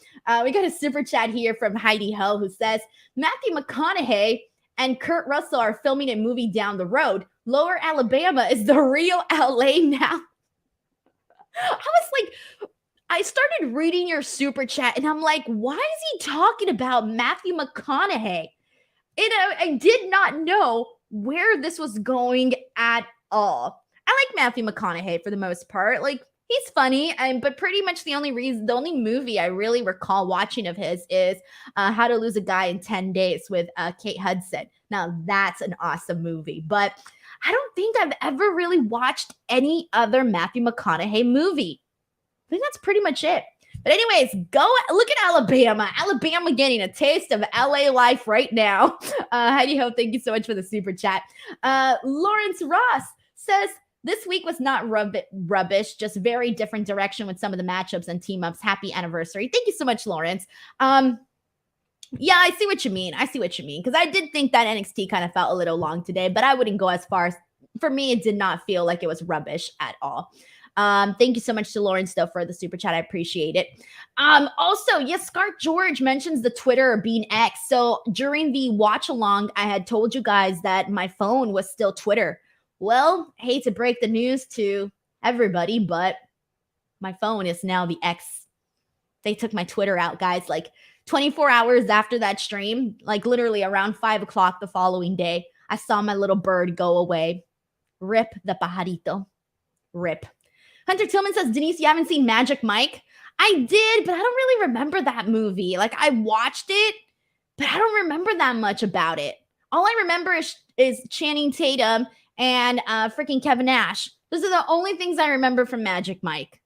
We got a super chat here from Heidi Ho who says, Matthew McConaughey and Kurt Russell are filming a movie down the road. Lower Alabama is the real LA now. I was like, I started reading your super chat and I'm like, why is he talking about Matthew McConaughey? I did not know where this was going at all. I like Matthew McConaughey for the most part. Like, he's funny, but pretty much the only movie I really recall watching of his is How to Lose a Guy in 10 Days with Kate Hudson. Now, that's an awesome movie, but I don't think I've ever really watched any other Matthew McConaughey movie. I think that's pretty much it. But anyways, go look at Alabama. Alabama getting a taste of LA life right now. Heidi Ho, thank you so much for the super chat. Lawrence Ross says, this week was not rubbish, just very different direction with some of the matchups and team-ups. Happy anniversary. Thank you so much, Lawrence. Yeah, I see what you mean. Because I did think that NXT kind of felt a little long today, but I wouldn't go as far as, for me, it did not feel like it was rubbish at all. Thank you so much to Lorenzo for the super chat. I appreciate it. Also, yes, Scarf George mentions the Twitter being X. So during the watch along, I had told you guys that my phone was still Twitter. Well, hate to break the news to everybody, but my phone is now the X. They took my Twitter out, guys. Like 24 hours after that stream, like literally around 5 o'clock the following day, I saw my little bird go away. Rip the pajarito. Rip. Hunter Tillman says, Denise, you haven't seen Magic Mike? I did, but I don't really remember that movie. Like, I watched it, but I don't remember that much about it. All I remember is Channing Tatum and freaking Kevin Nash. Those are the only things I remember from Magic Mike.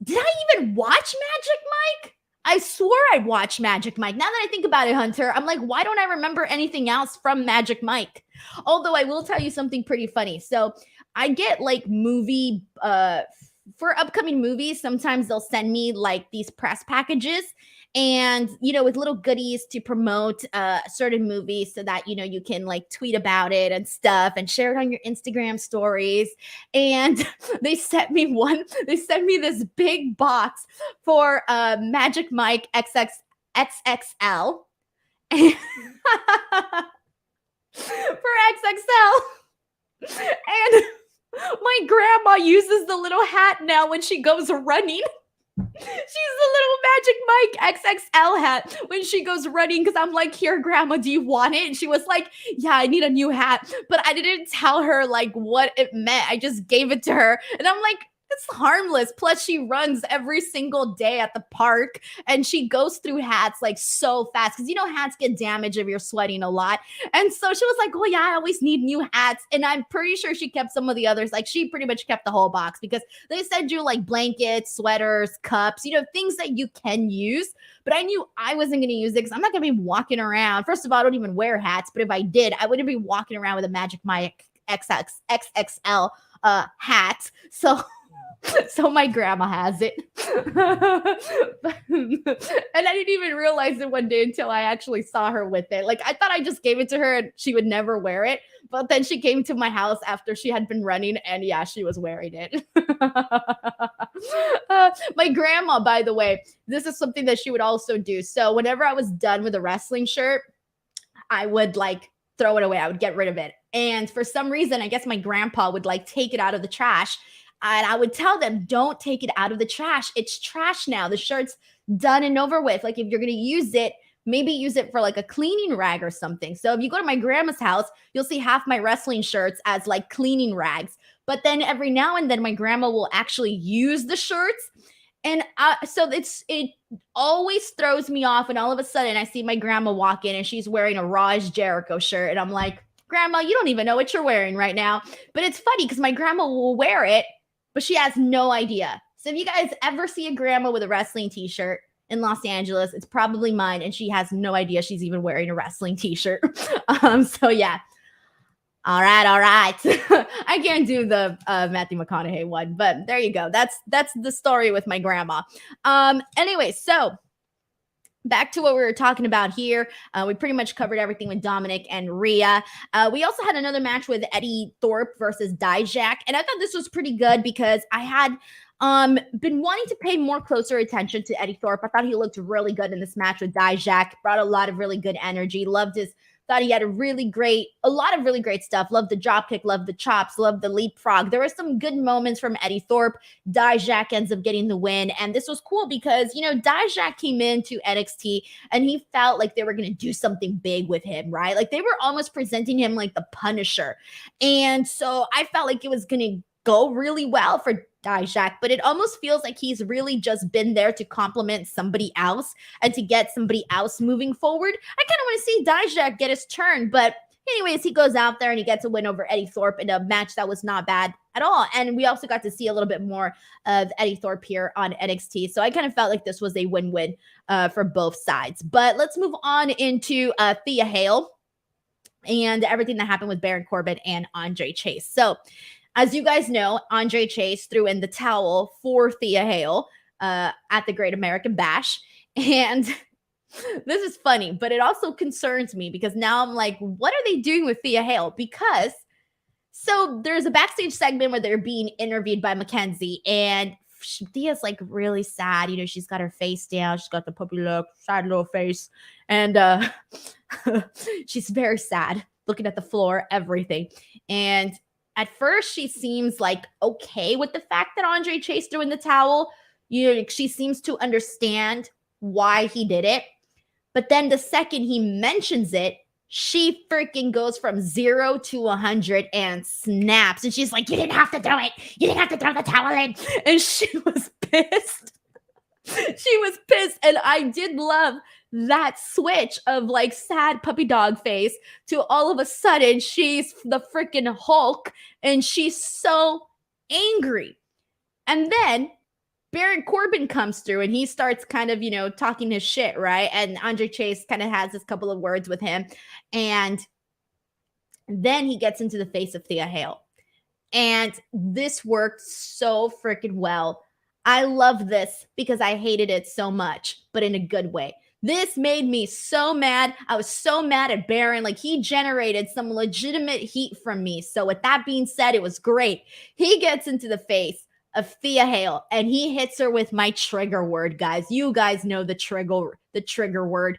Did I even watch Magic Mike? I swore I watched Magic Mike. Now that I think about it, Hunter, I'm like, why don't I remember anything else from Magic Mike? Although I will tell you something pretty funny. So I get like movie, for upcoming movies, sometimes they'll send me like these press packages and, you know, with little goodies to promote certain movies so that, you know, you can like tweet about it and stuff and share it on your Instagram stories. And they sent me this big box for Magic Mike XXL for XXL. And my grandma uses the little hat now when she goes running. She's the little Magic Mike XXL hat when she goes running because I'm like, here, Grandma, do you want it? And she was like, yeah, I need a new hat. But I didn't tell her like what it meant. I just gave it to her. And I'm like, it's harmless. Plus, she runs every single day at the park and she goes through hats like so fast because, you know, hats get damaged if you're sweating a lot. And so she was like, oh, yeah, I always need new hats. And I'm pretty sure she kept some of the others. Like, she pretty much kept the whole box because they send you like blankets, sweaters, cups, you know, things that you can use. But I knew I wasn't going to use it because I'm not going to be walking around. First of all, I don't even wear hats. But if I did, I wouldn't be walking around with a Magic Mike XXL hat. So my grandma has it. And I didn't even realize it one day until I actually saw her with it. Like, I thought I just gave it to her and she would never wear it. But then she came to my house after she had been running and yeah, she was wearing it. My grandma, by the way, this is something that she would also do. So whenever I was done with a wrestling shirt, I would like throw it away. I would get rid of it. And for some reason, I guess my grandpa would like take it out of the trash. And I would tell them, don't take it out of the trash. It's trash now. The shirt's done and over with. Like if you're going to use it, maybe use it for like a cleaning rag or something. So if you go to my grandma's house, you'll see half my wrestling shirts as like cleaning rags. But then every now and then my grandma will actually use the shirts. And so it always throws me off. And all of a sudden I see my grandma walk in and she's wearing a Raj Jericho shirt. And I'm like, Grandma, you don't even know what you're wearing right now. But it's funny because my grandma will wear it, but she has no idea. So if you guys ever see a grandma with a wrestling t-shirt in Los Angeles, it's probably mine. And she has no idea she's even wearing a wrestling t-shirt. So yeah. All right. I can't do the Matthew McConaughey one, but there you go. That's the story with my grandma. Anyway, so back to what we were talking about here. We pretty much covered everything with Dominik and Rhea. We also had another match with Eddie Thorpe versus Dijak. And I thought this was pretty good because I had been wanting to pay more closer attention to Eddie Thorpe. I thought he looked really good in this match with Dijak. Brought a lot of really good energy. Thought he had a lot of really great stuff. Loved the dropkick, loved the chops, loved the leapfrog. There were some good moments from Eddie Thorpe. Dijak ends up getting the win. And this was cool because, you know, Dijak came into NXT and he felt like they were going to do something big with him, right? Like they were almost presenting him like the Punisher. And so I felt like it was going to go really well for Dijak, but it almost feels like he's really just been there to complement somebody else and to get somebody else moving forward. I kind of want to see Dijak get his turn, but anyways, he goes out there and he gets a win over Eddie Thorpe in a match that was not bad at all. And we also got to see a little bit more of Eddie Thorpe here on NXT. So I kind of felt like this was a win-win for both sides. But let's move on into Thea Hail and everything that happened with Baron Corbin and Andre Chase. So as you guys know, Andre Chase threw in the towel for Thea Hail at the Great American Bash. And This is funny, but it also concerns me because now I'm like, what are they doing with Thea Hail? Because so there's a backstage segment where they're being interviewed by Mackenzie, and Thea's like really sad. You know, she's got her face down. She's got the puppy look, sad little face. And she's very sad, looking at the floor, everything. And at first, she seems like okay with the fact that Andre Chase threw in the towel. You know, she seems to understand why he did it. But then the second he mentions it, she freaking goes from 0 to 100 and snaps. And she's like, you didn't have to do it. You didn't have to throw the towel in. And she was pissed. She was pissed. And I did love that switch of like sad puppy dog face to all of a sudden she's the freaking Hulk and she's so angry. And then Baron Corbin comes through and he starts kind of, you know, talking his shit, right? And Andre Chase kind of has this couple of words with him. And then he gets into the face of Thea Hail. And this worked so freaking well. I love this because I hated it so much, but in a good way. This made me so mad. I was so mad at Baron. Like, he generated some legitimate heat from me. So with that being said, it was great. He gets into the face of Thea Hail, and he hits her with my trigger word, guys. You guys know the trigger word.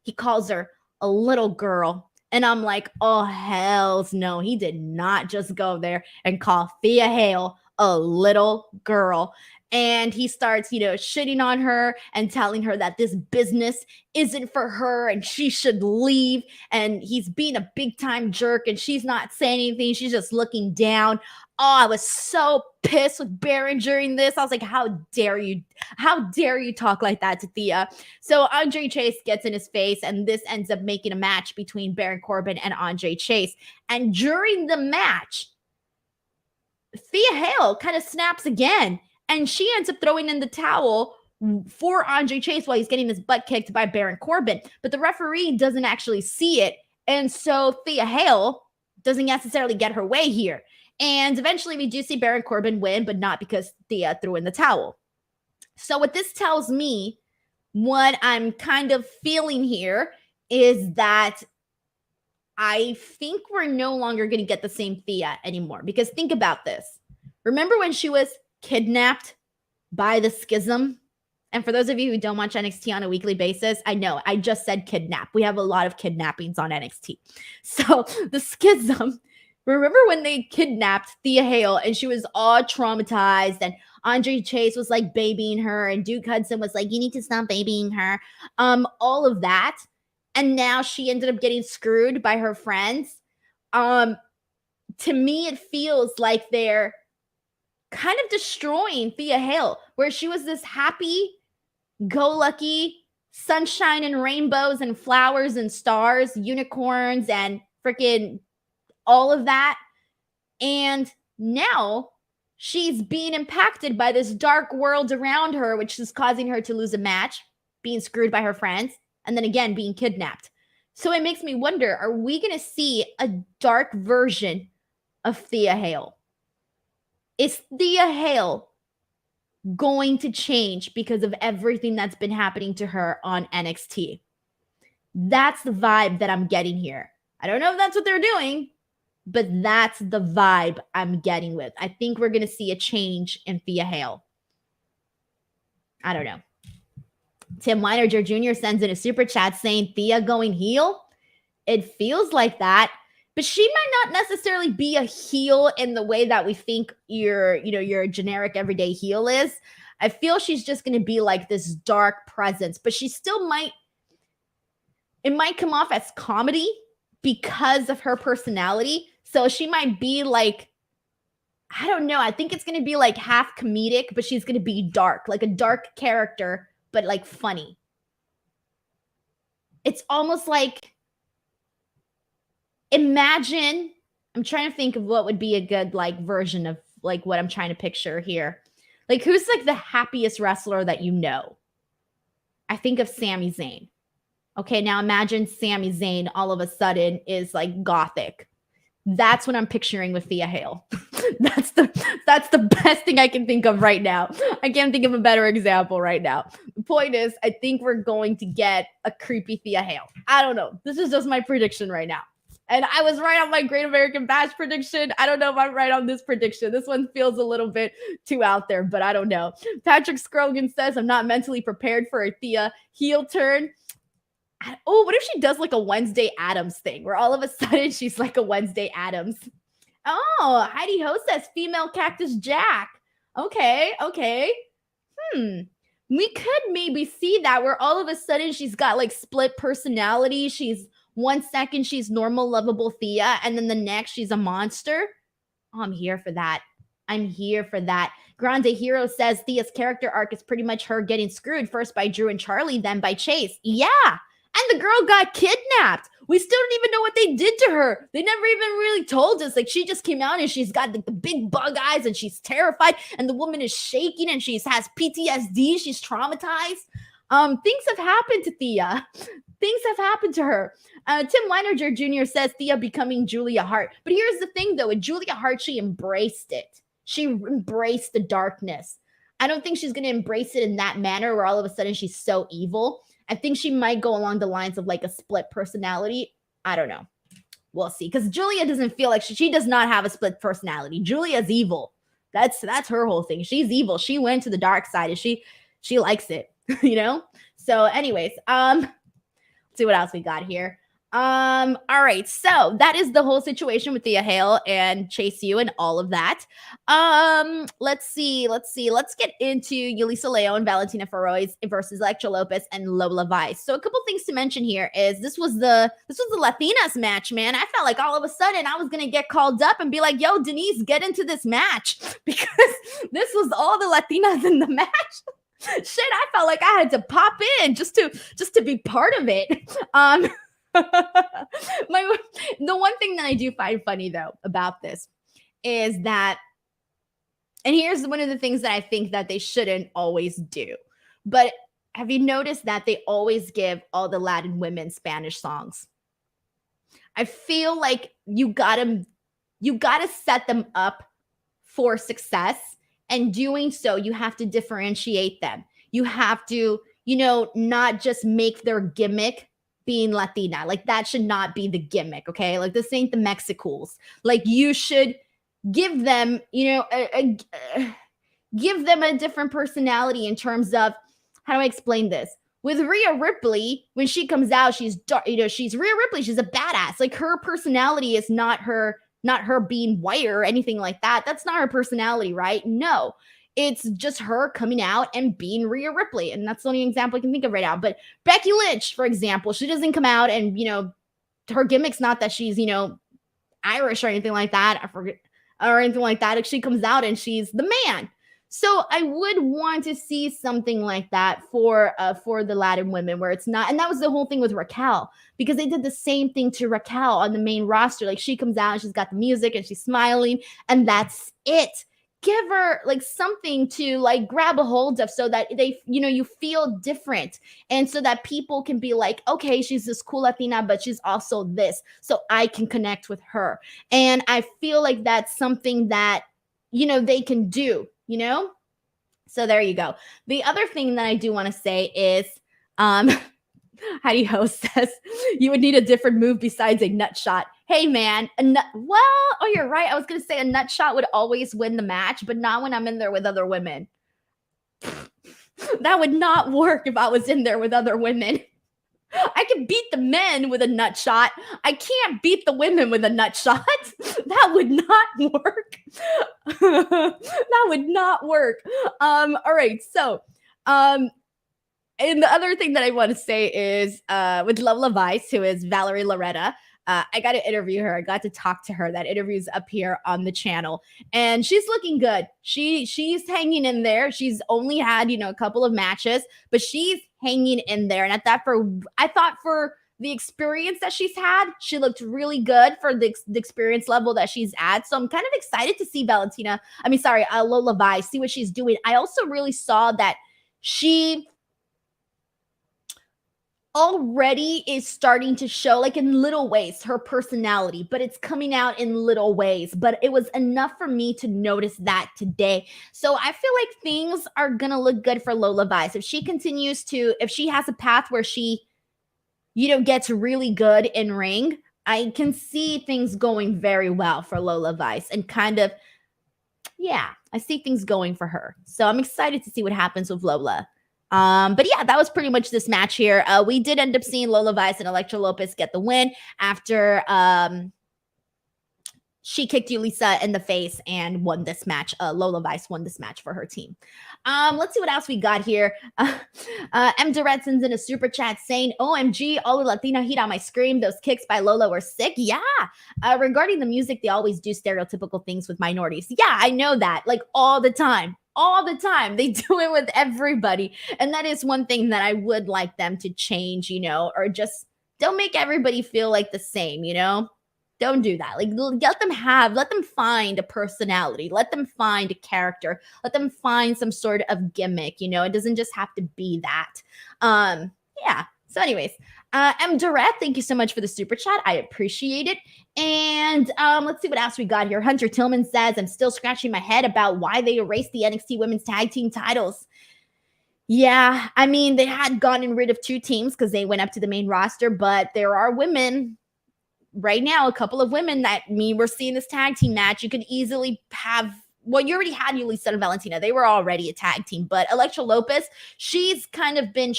He calls her a little girl, and I'm like, oh, hells no. He did not just go there and call Thea Hail a little girl. And he starts, you know, shitting on her and telling her that this business isn't for her and she should leave. And he's being a big time jerk and she's not saying anything. She's just looking down. Oh, I was so pissed with Baron during this. I was like, how dare you? How dare you talk like that to Thea? So Andre Chase gets in his face and this ends up making a match between Baron Corbin and Andre Chase. And during the match, Thea Hail kind of snaps again. And she ends up throwing in the towel for Andre Chase while he's getting his butt kicked by Baron Corbin. But the referee doesn't actually see it. And so Thea Hail doesn't necessarily get her way here. And eventually we do see Baron Corbin win, but not because Thea threw in the towel. So what this tells me, what I'm kind of feeling here is that I think we're no longer going to get the same Thea anymore. Because think about this. Remember when she was kidnapped by the Schism? And for those of you who don't watch NXT on a weekly basis, I know I just said kidnap. We have a lot of kidnappings on NXT. So the Schism, remember when they kidnapped Thea Hail and she was all traumatized and Andre Chase was like babying her and Duke Hudson was like, you need to stop babying her. All of that. And now she ended up getting screwed by her friends. To me, it feels like they're kind of destroying Thea Hail, where she was this happy-go-lucky, sunshine and rainbows and flowers and stars, unicorns and freaking all of that. And now she's being impacted by this dark world around her, which is causing her to lose a match, being screwed by her friends, and then again being kidnapped. So it makes me wonder, are we going to see a dark version of Thea Hail? Is Thea Hail going to change because of everything that's been happening to her on NXT? That's the vibe that I'm getting here. I don't know if that's what they're doing, but that's the vibe I'm getting with. I think we're going to see a change in Thea Hail. I don't know. Tim Weinerger Jr. sends in a super chat saying Thea going heel. It feels like that. But she might not necessarily be a heel in the way that we think your generic everyday heel is. I feel she's just going to be like this dark presence, but she still might come off as comedy because of her personality. So she might be like, I don't know. I think it's going to be like half comedic, but she's going to be dark, like a dark character, but like funny. It's almost like, imagine, I'm trying to think of what would be a good like version of like what I'm trying to picture here. Like, who's like the happiest wrestler that you know? I think of Sami Zayn. Okay, now imagine Sami Zayn all of a sudden is like gothic. That's what I'm picturing with Thea Hail. That's the best thing I can think of right now. I can't think of a better example right now. The point is, I think we're going to get a creepy Thea Hail. I don't know. This is just my prediction right now. And I was right on my Great American Bash prediction. I don't know if I'm right on this prediction. This one feels a little bit too out there, but I don't know. Patrick Scrogan says, I'm not mentally prepared for a Thea heel turn. Oh, what if she does like a Wednesday Addams thing where all of a sudden she's like a Wednesday Addams? Oh, Heidi Ho says female Cactus Jack. Okay. We could maybe see that where all of a sudden she's got like split personality. She's 1 second she's normal, lovable Thea, and then the next she's a monster. Oh, I'm here for that. Grande Hero says Thea's character arc is pretty much her getting screwed first by Drew and Charlie, then by Chase. Yeah. And the girl got kidnapped. We still don't even know what they did to her. They never even really told us. Like, she just came out and she's got the big bug eyes and she's terrified and the woman is shaking and she has PTSD. She's traumatized. Things have happened to Thea. Things have happened to her. Tim Weinerger Jr. says Thea becoming Julia Hart. But here's the thing, though. With Julia Hart, she embraced it. She embraced the darkness. I don't think she's going to embrace it in that manner where all of a sudden she's so evil. I think she might go along the lines of like a split personality. I don't know. We'll see. Because Julia doesn't feel like she does not have a split personality. Julia's evil. That's her whole thing. She's evil. She went to the dark side and she likes it, you know? So anyways, let's see what else we got here. All right. So that is the whole situation with Thea Hail and Chase U and all of that. Let's see. Let's get into Yulisa Leo and Valentina Feroz versus Elektra Lopez and Lola Vice. So a couple things to mention here is this was the Latinas match, man. I felt like all of a sudden I was going to get called up and be like, yo, Denise, get into this match because this was all the Latinas in the match. Shit, I felt like I had to pop in just to be part of it. The one thing that I do find funny though about this is that, and here's one of the things that I think that they shouldn't always do, but have you noticed that they always give all the Latin women Spanish songs? I feel like you gotta set them up for success, and doing so, you have to differentiate them. You have to, not just make their gimmick being Latina. Like, that should not be the gimmick, okay? Like, this ain't the Mexicools. Like, you should give them, give them a different personality in terms of, how do I explain this? With Rhea Ripley, when she comes out, she's dark, she's Rhea Ripley. She's a badass. Like, her personality is not her being white or anything like that. That's not her personality, right? No. It's just her coming out and being Rhea Ripley. And that's the only example I can think of right now. But Becky Lynch, for example, she doesn't come out and, her gimmick's not that she's, Irish or anything like that. I forget, or anything like that. She comes out and she's the man. So I would want to see something like that for the Latin women where it's not. And that was the whole thing with Raquel, because they did the same thing to Raquel on the main roster. Like, she comes out and she's got the music and she's smiling and that's it. Give her like something to like grab a hold of so that they, you feel different. And so that people can be like, okay, she's this cool Latina, but she's also this. So I can connect with her. And I feel like that's something that, they can do, So there you go. The other thing that I do want to say is, Heidi Ho says, you would need a different move besides a nut shot. Hey, man, you're right. I was going to say a nut shot would always win the match, but not when I'm in there with other women. That would not work if I was in there with other women. I can beat the men with a nut shot. I can't beat the women with a nut shot. That would not work. That would not work. All right. So, and the other thing that I want to say is with Lola Vice, who is Valerie Loretta, I got to interview her. I got to talk to her. That interview's up here on the channel. And she's looking good. She's hanging in there. She's only had, a couple of matches, but she's hanging in there. And I thought for the experience that she's had, she looked really good for the experience level that she's at. So I'm kind of excited to see Lola Vice, see what she's doing. I also really saw that she already is starting to show, like in little ways, her personality, but it's coming out in little ways. But it was enough for me to notice that today. So I feel like things are going to look good for Lola Vice. If she continues to, if she has a path where she, gets really good in ring, I can see things going very well for Lola Vice and kind of, yeah, I see things going for her. So I'm excited to see what happens with Lola. But yeah, that was pretty much this match here. We did end up seeing Lola Vice and Elektra Lopez get the win after she kicked Yulisa in the face and won this match. Lola Vice won this match for her team. Let's see what else we got here. M. Durant sends in a super chat saying, OMG, all the Latina heat on my scream. Those kicks by Lola were sick. Yeah. Regarding the music, they always do stereotypical things with minorities. Yeah, I know that. Like all the time. All the time. They do it with everybody. And that is one thing that I would like them to change, or just don't make everybody feel like the same, Don't do that. Like, let them find a personality. Let them find a character. Let them find some sort of gimmick. It doesn't just have to be that. Yeah. So anyways, M. Durant, thank you so much for the super chat. I appreciate it. And let's see what else we got here. Hunter Tillman says, I'm still scratching my head about why they erased the NXT Women's Tag Team titles. Yeah, I mean, they had gotten rid of 2 teams because they went up to the main roster, but there are women right now, a couple of women that we're seeing this tag team match. You could easily have, well, you already had Yulisa and Valentina. They were already a tag team, but Elektra Lopez, she's kind of been,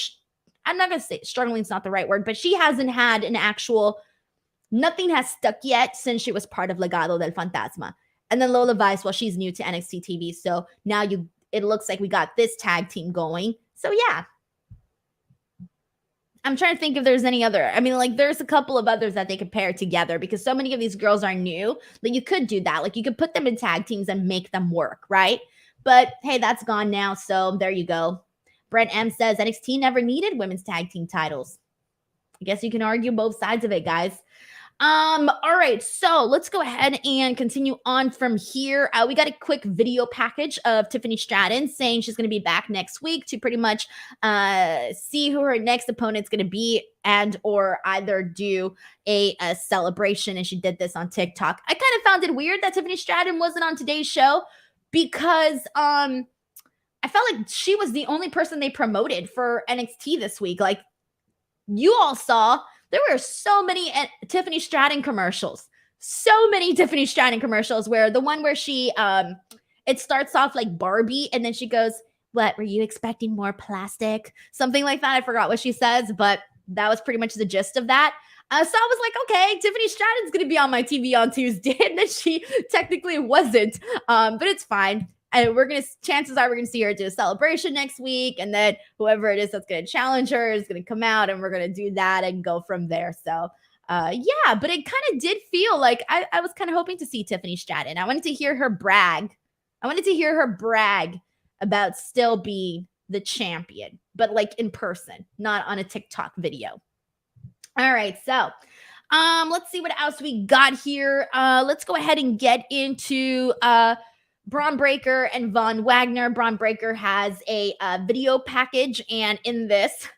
I'm not going to say struggling is not the right word, but she hasn't had an actual, nothing has stuck yet since she was part of Legado del Fantasma. And then Lola Vice, well, she's new to NXT TV. So now it looks like we got this tag team going. So yeah. I'm trying to think if there's any other. I mean, like, there's a couple of others that they could pair together because so many of these girls are new that you could do that. Like, you could put them in tag teams and make them work, right? But hey, that's gone now. So there you go. Brent M says NXT never needed women's tag team titles. I guess you can argue both sides of it, guys. All right, so let's go ahead and continue on from here. We got a quick video package of Tiffany Stratton saying she's going to be back next week to pretty much see who her next opponent's going to be and or either do a celebration. And she did this on TikTok. I kind of found it weird that Tiffany Stratton wasn't on today's show because I felt like she was the only person they promoted for NXT this week. Like, you all saw, there were so many Tiffany Stratton commercials. So many Tiffany Stratton commercials where the one where she, it starts off like Barbie and then she goes, what, were you expecting more plastic? Something like that. I forgot what she says, but that was pretty much the gist of that. So I was like, okay, Tiffany Stratton's going to be on my TV on Tuesday. And then she technically wasn't, but it's fine. And chances are we're going to see her do a celebration next week. And then whoever it is that's going to challenge her is going to come out and we're going to do that and go from there. So, yeah, but it kind of did feel like I was kind of hoping to see Tiffany Stratton. I wanted to hear her brag. About still being the champion, but like in person, not on a TikTok video. All right. So, let's see what else we got here. Let's go ahead and get into, Braun Breaker and Von Wagner. Braun Breaker has a video package, and in this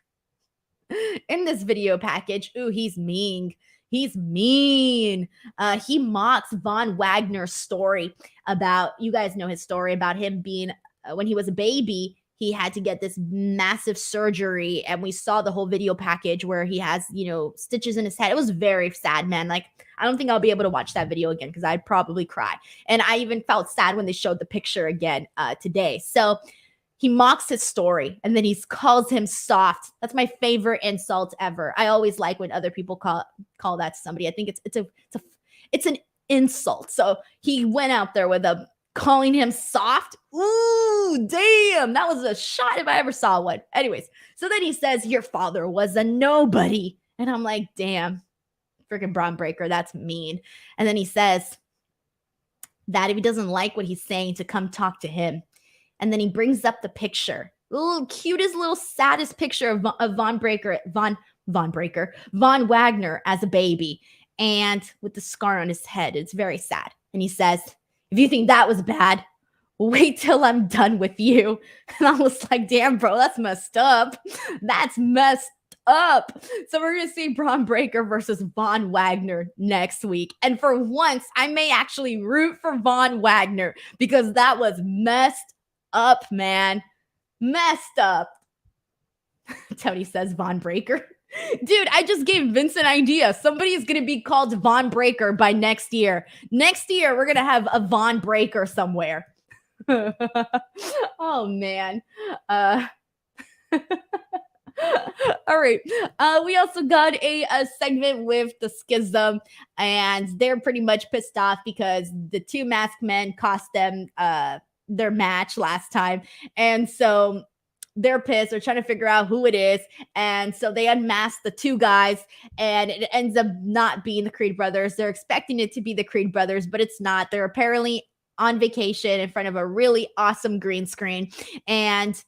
video package, he's mean. He's mean. He mocks Von Wagner's story about, you guys know his story about him being, when he was a baby, he had to get this massive surgery, and we saw the whole video package where he has, stitches in his head. It was very sad, man. Like, I don't think I'll be able to watch that video again because I'd probably cry. And I even felt sad when they showed the picture again today. So he mocks his story and then he calls him soft. That's my favorite insult ever. I always like when other people call that to somebody. I think it's an insult. So he went out there with calling him soft. Ooh, damn. That was a shot if I ever saw one. Anyways, so then he says, your father was a nobody. And I'm like, damn. Freaking Braun Breaker, that's mean. And then he says that if he doesn't like what he's saying, to come talk to him. And then he brings up the picture, little cutest, little saddest picture of Von Wagner as a baby, and with the scar on his head. It's very sad. And he says, if you think that was bad, wait till I'm done with you. And I was like, damn, bro, that's messed up. That's messed up? So we're going to see Braun Breaker versus Von Wagner next week. And for once, I may actually root for Von Wagner because that was messed up, man. Messed up. Tony says Von Breaker. Dude, I just gave Vince an idea. Somebody's going to be called Von Breaker by next year. Next year, we're going to have a Von Breaker somewhere. Oh, man. All right. We also got a segment with the Schism, and they're pretty much pissed off because the two masked men cost them their match last time. And so they're pissed. They're trying to figure out who it is. And so they unmask the two guys, and it ends up not being the Creed brothers. They're expecting it to be the Creed brothers, but it's not. They're apparently on vacation in front of a really awesome green screen. And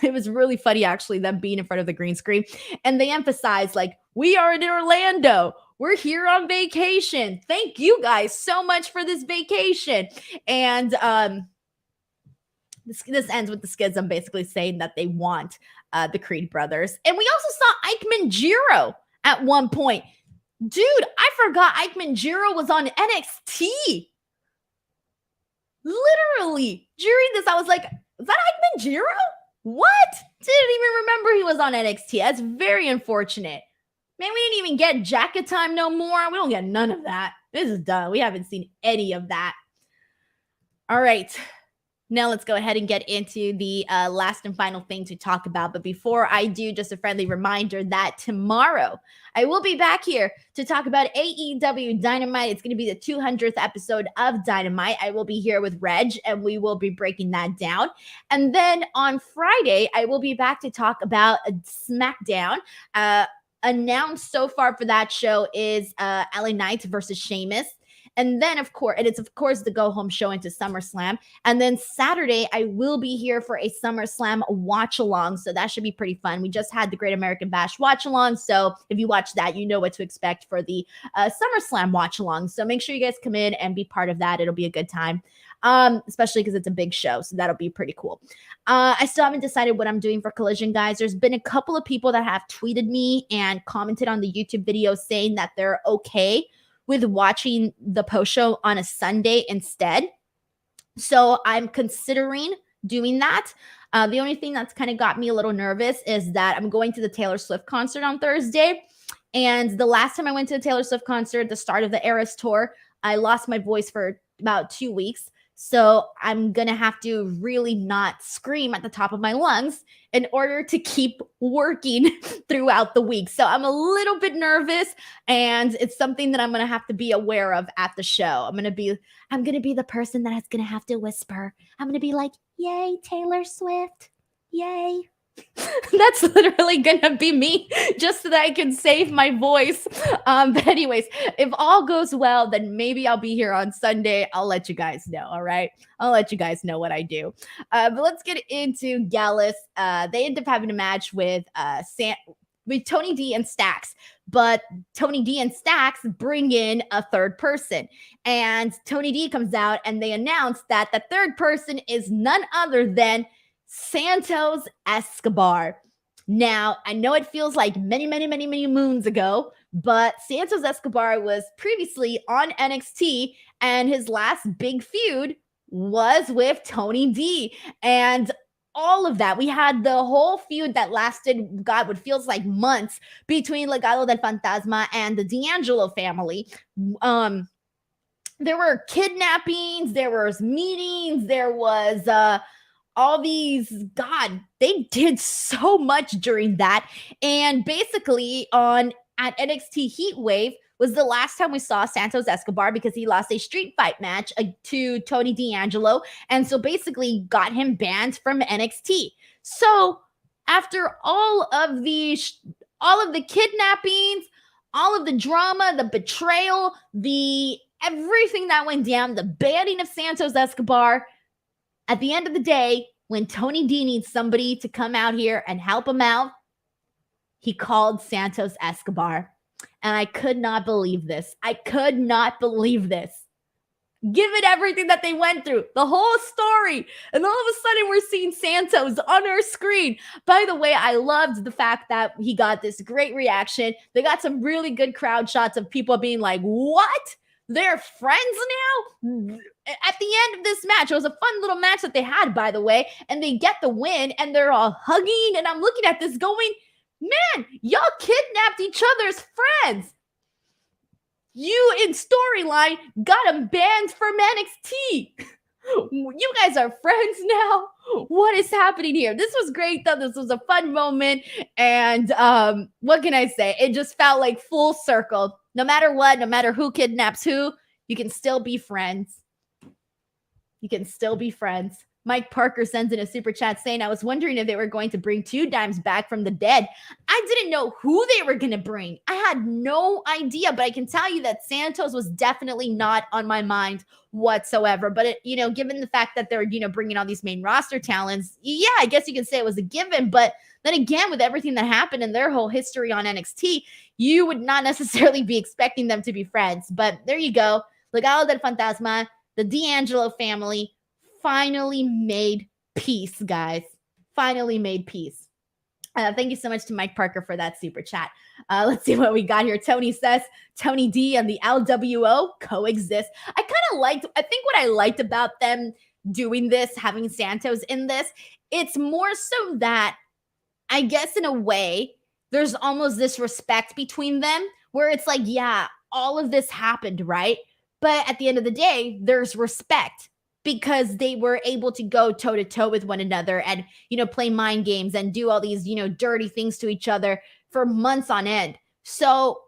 it was really funny, actually, them being in front of the green screen. And they emphasize, like, we are in Orlando. We're here on vacation. Thank you guys so much for this vacation. And this ends with the Schism basically saying that they want the Creed brothers. And we also saw Ikeman Jiro at one point. Dude, I forgot Ikeman Jiro was on NXT. Literally, during this, I was like, is that Ikeman Jiro? What? Didn't even remember he was on NXT. That's very unfortunate. Man, we didn't even get jacket time no more. We don't get none of that. This is done. We haven't seen any of that. All right. Now let's go ahead and get into the last and final thing to talk about. But before I do, just a friendly reminder that tomorrow I will be back here to talk about AEW Dynamite. It's going to be the 200th episode of Dynamite. I will be here with Reg, and we will be breaking that down. And then on Friday, I will be back to talk about Smackdown. Announced so far for that show is LA Knight versus Sheamus. And then, of course, and it's, of course, the go-home show into SummerSlam. And then Saturday, I will be here for a SummerSlam watch-along. So that should be pretty fun. We just had the Great American Bash watch-along. So if you watch that, you know what to expect for the SummerSlam watch-along. So make sure you guys come in and be part of that. It'll be a good time, especially because it's a big show. So that'll be pretty cool. I still haven't decided what I'm doing for Collision, guys. There's been a couple of people that have tweeted me and commented on the YouTube video saying that they're okay with watching the post show on a Sunday instead. So I'm considering doing that. The only thing that's kind of got me a little nervous is that I'm going to the Taylor Swift concert on Thursday. And the last time I went to the Taylor Swift concert, the start of the Eras tour, I lost my voice for about 2 weeks. So I'm going to have to really not scream at the top of my lungs in order to keep working throughout the week. So I'm a little bit nervous, and it's something that I'm going to have to be aware of at the show. I'm going to be the person that's going to have to whisper. I'm going to be like, yay, Taylor Swift. Yay. That's literally gonna be me, just so that I can save my voice. But anyways, if all goes well, then maybe I'll be here on Sunday. I'll let you guys know. All right, I'll let you guys know what I do. But let's get into Gallus. They end up having a match with Tony D and Stax, but Tony D and Stax bring in a third person, and Tony D comes out and they announce that the third person is none other than Santos Escobar. Now, I know it feels like many moons ago, but Santos Escobar was previously on NXT, and his last big feud was with Tony D. And all of that, we had the whole feud that lasted, God, what feels like months between Legado del Fantasma and the D'Angelo family. There were kidnappings, there was meetings, there was all these, God, they did so much during that. And basically at NXT Heatwave was the last time we saw Santos Escobar, because he lost a street fight match to Tony D'Angelo. And so basically got him banned from NXT. So after all of the kidnappings, all of the drama, the betrayal, everything that went down, the banning of Santos Escobar, at the end of the day, when Tony D needs somebody to come out here and help him out, he called Santos Escobar. And I could not believe this. given everything that they went through, the whole story. And all of a sudden, we're seeing Santos on our screen. By the way, I loved the fact that he got this great reaction. They got some really good crowd shots of people being like, what? They're friends now? At the end of this match, it was a fun little match that they had, by the way, and they get the win, and they're all hugging, and I'm looking at this going, man, y'all kidnapped each other's friends. You, in storyline, got them banned from NXT. You guys are friends now? What is happening here? This was great, though. This was a fun moment, and what can I say? It just felt like full circle. No matter what, no matter who kidnaps who, you can still be friends. You can still be friends. Mike Parker sends in a super chat saying, I was wondering if they were going to bring Two Dimes back from the dead. I didn't know who they were going to bring. I had no idea, but I can tell you that Santos was definitely not on my mind whatsoever. But, given the fact that they're, bringing all these main roster talents, yeah, I guess you could say it was a given. But then again, with everything that happened in their whole history on NXT, you would not necessarily be expecting them to be friends. But there you go. Legado del Fantasma, the D'Angelo family, finally made peace, guys. Finally made peace. Thank you so much to Mike Parker for that super chat. Let's see what we got here. Tony says, Tony D and the LWO coexist. I think what I liked about them doing this, having Santos in this, it's more so that I guess in a way, there's almost this respect between them where it's like, yeah, all of this happened, right? But at the end of the day, there's respect because they were able to go toe to toe with one another and, play mind games and do all these, dirty things to each other for months on end. So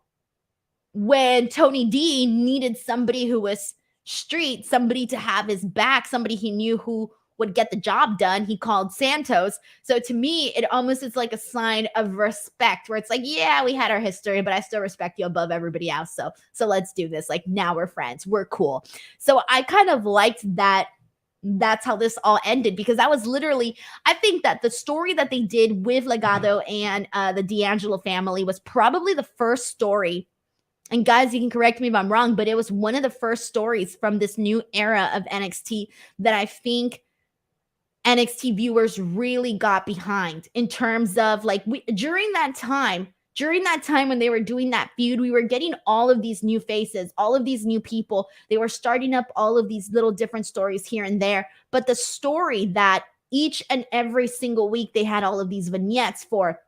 when Tony D needed somebody who was street, somebody to have his back, somebody he knew who would get the job done, he called Santos. So to me, it almost is like a sign of respect where it's like, yeah, we had our history, but I still respect you above everybody else. So let's do this. Like now we're friends. We're cool. So I kind of liked that. That's how this all ended because that was literally, I think that the story that they did with Legado and the D'Angelo family was probably the first story. And guys, you can correct me if I'm wrong, but it was one of the first stories from this new era of NXT that I think NXT viewers really got behind in terms of during that time when they were doing that feud, we were getting all of these new faces, all of these new people. They were starting up all of these little different stories here and there. But the story that each and every single week they had all of these vignettes for,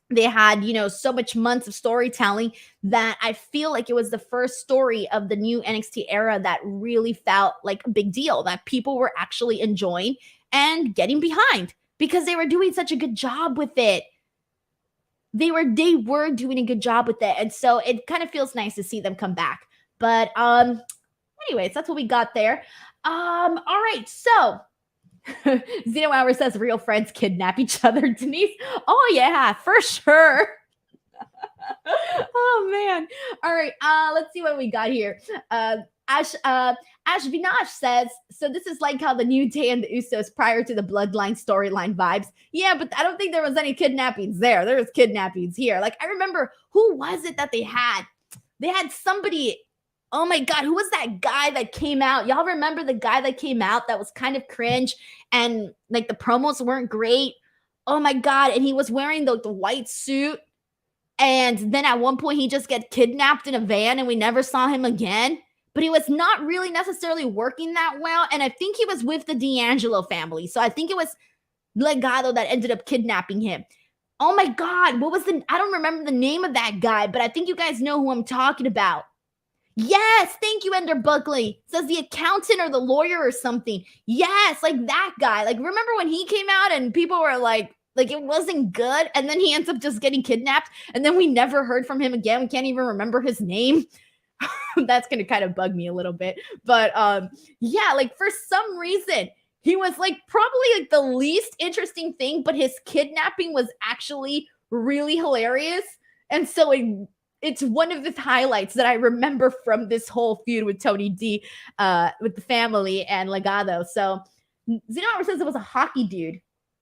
they had, so much months of storytelling that I feel like it was the first story of the new NXT era that really felt like a big deal that people were actually enjoying and getting behind because they were doing such a good job with it. They were doing a good job with it. And so it kind of feels nice to see them come back. But anyways, that's what we got there. All right. So Zeno Hour says real friends kidnap each other. Denise. Oh yeah, for sure. Oh man. All right. Let's see what we got here. Ash Vinash says, so this is like how the New Day and the Usos prior to the Bloodline storyline vibes. Yeah, but I don't think there was any kidnappings there. There was kidnappings here. Like, I remember, who was it that they had? They had somebody, oh my God, who was that guy that came out? Y'all remember the guy that came out that was kind of cringe and like the promos weren't great? Oh my God, and he was wearing the white suit. And then at one point he just got kidnapped in a van and we never saw him again. But he was not really necessarily working that well. And I think he was with the D'Angelo family. So I think it was Legado that ended up kidnapping him. Oh my God, I don't remember the name of that guy, but I think you guys know who I'm talking about. Yes, thank you, Ender Buckley. Says the accountant or the lawyer or something. Yes, like that guy. Like, remember when he came out and people were like it wasn't good. And then he ends up just getting kidnapped. And then we never heard from him again. We can't even remember his name. That's going to kind of bug me a little bit. But yeah, like for some reason, he was like probably like the least interesting thing, but his kidnapping was actually really hilarious. And so it's one of the highlights that I remember from this whole feud with Tony D, with the family and Legado. So Zeno says it was a hockey dude.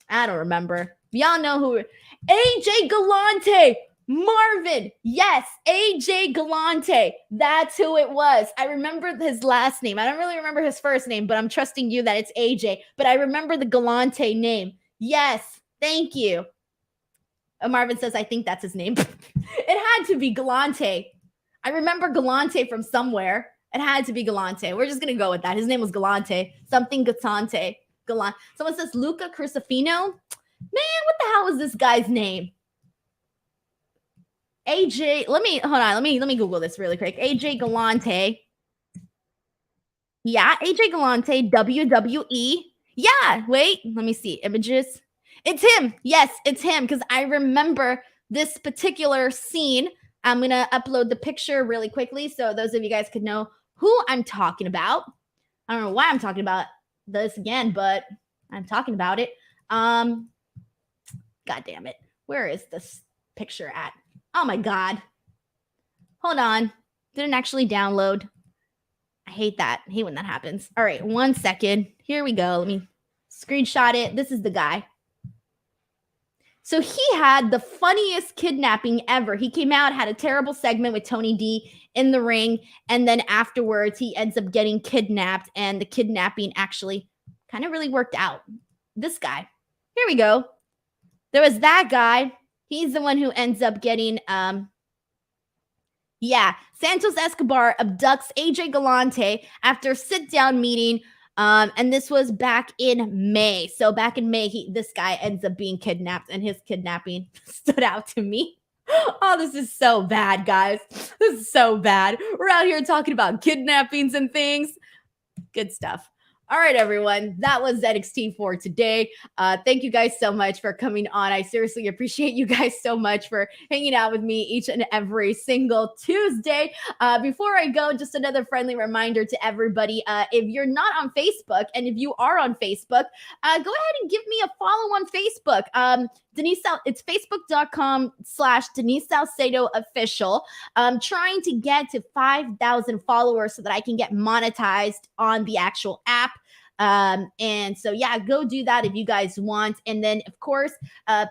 I don't remember. Y'all know who. AJ Galante. Marvin, yes, AJ Galante. That's who it was. I remember his last name. I don't really remember his first name, but I'm trusting you that it's AJ. But I remember the Galante name. Yes, thank you. Marvin says, I think that's his name. It had to be Galante. I remember Galante from somewhere. It had to be Galante. We're just going to go with that. His name was Galante. Something Gatante. Galante. Someone says Luca Crucifino. Man, what the hell is this guy's name? AJ, hold on. Let me Google this really quick. AJ Galante. Yeah, AJ Galante, WWE. Yeah, wait, let me see. Images. It's him. Yes, it's him because I remember this particular scene. I'm going to upload the picture really quickly so those of you guys could know who I'm talking about. I don't know why I'm talking about this again, but I'm talking about it. God damn it. Where is this picture at? Oh my God. Hold on. Didn't actually download. I hate that. I hate when that happens. All right, 1 second. Here we go. Let me screenshot it. This is the guy. So he had the funniest kidnapping ever. He came out, had a terrible segment with Tony D in the ring, and then afterwards he ends up getting kidnapped, and the kidnapping actually kind of really worked out. This guy. Here we go. There was that guy. He's the one who ends up getting, Santos Escobar abducts AJ Galante after a sit-down meeting, and this was back in May. So back in May, this guy ends up being kidnapped, and his kidnapping stood out to me. Oh, this is so bad, guys. This is so bad. We're out here talking about kidnappings and things. Good stuff. All right, everyone. That was NXT for today. Thank you guys so much for coming on. I seriously appreciate you guys so much for hanging out with me each and every single Tuesday. Before I go, just another friendly reminder to everybody. If you're not on Facebook, and if you are on Facebook, go ahead and give me a follow on Facebook. Denise, it's facebook.com/Denise Salcedo official. I'm trying to get to 5,000 followers so that I can get monetized on the actual app. And so, yeah, go do that if you guys want. And then, of course,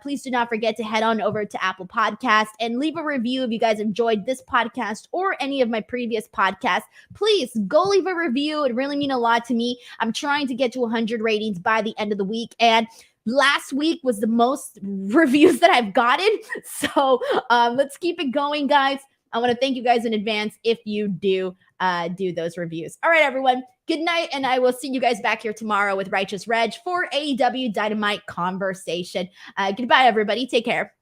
please do not forget to head on over to Apple Podcast and leave a review if you guys enjoyed this podcast or any of my previous podcasts. Please go leave a review. It really means a lot to me. I'm trying to get to 100 ratings by the end of the week. And last week was the most reviews that I've gotten. So let's keep it going, guys. I want to thank you guys in advance if you do those reviews. All right, everyone. Good night, and I will see you guys back here tomorrow with Righteous Reg for AEW Dynamite Conversation. Goodbye, everybody. Take care.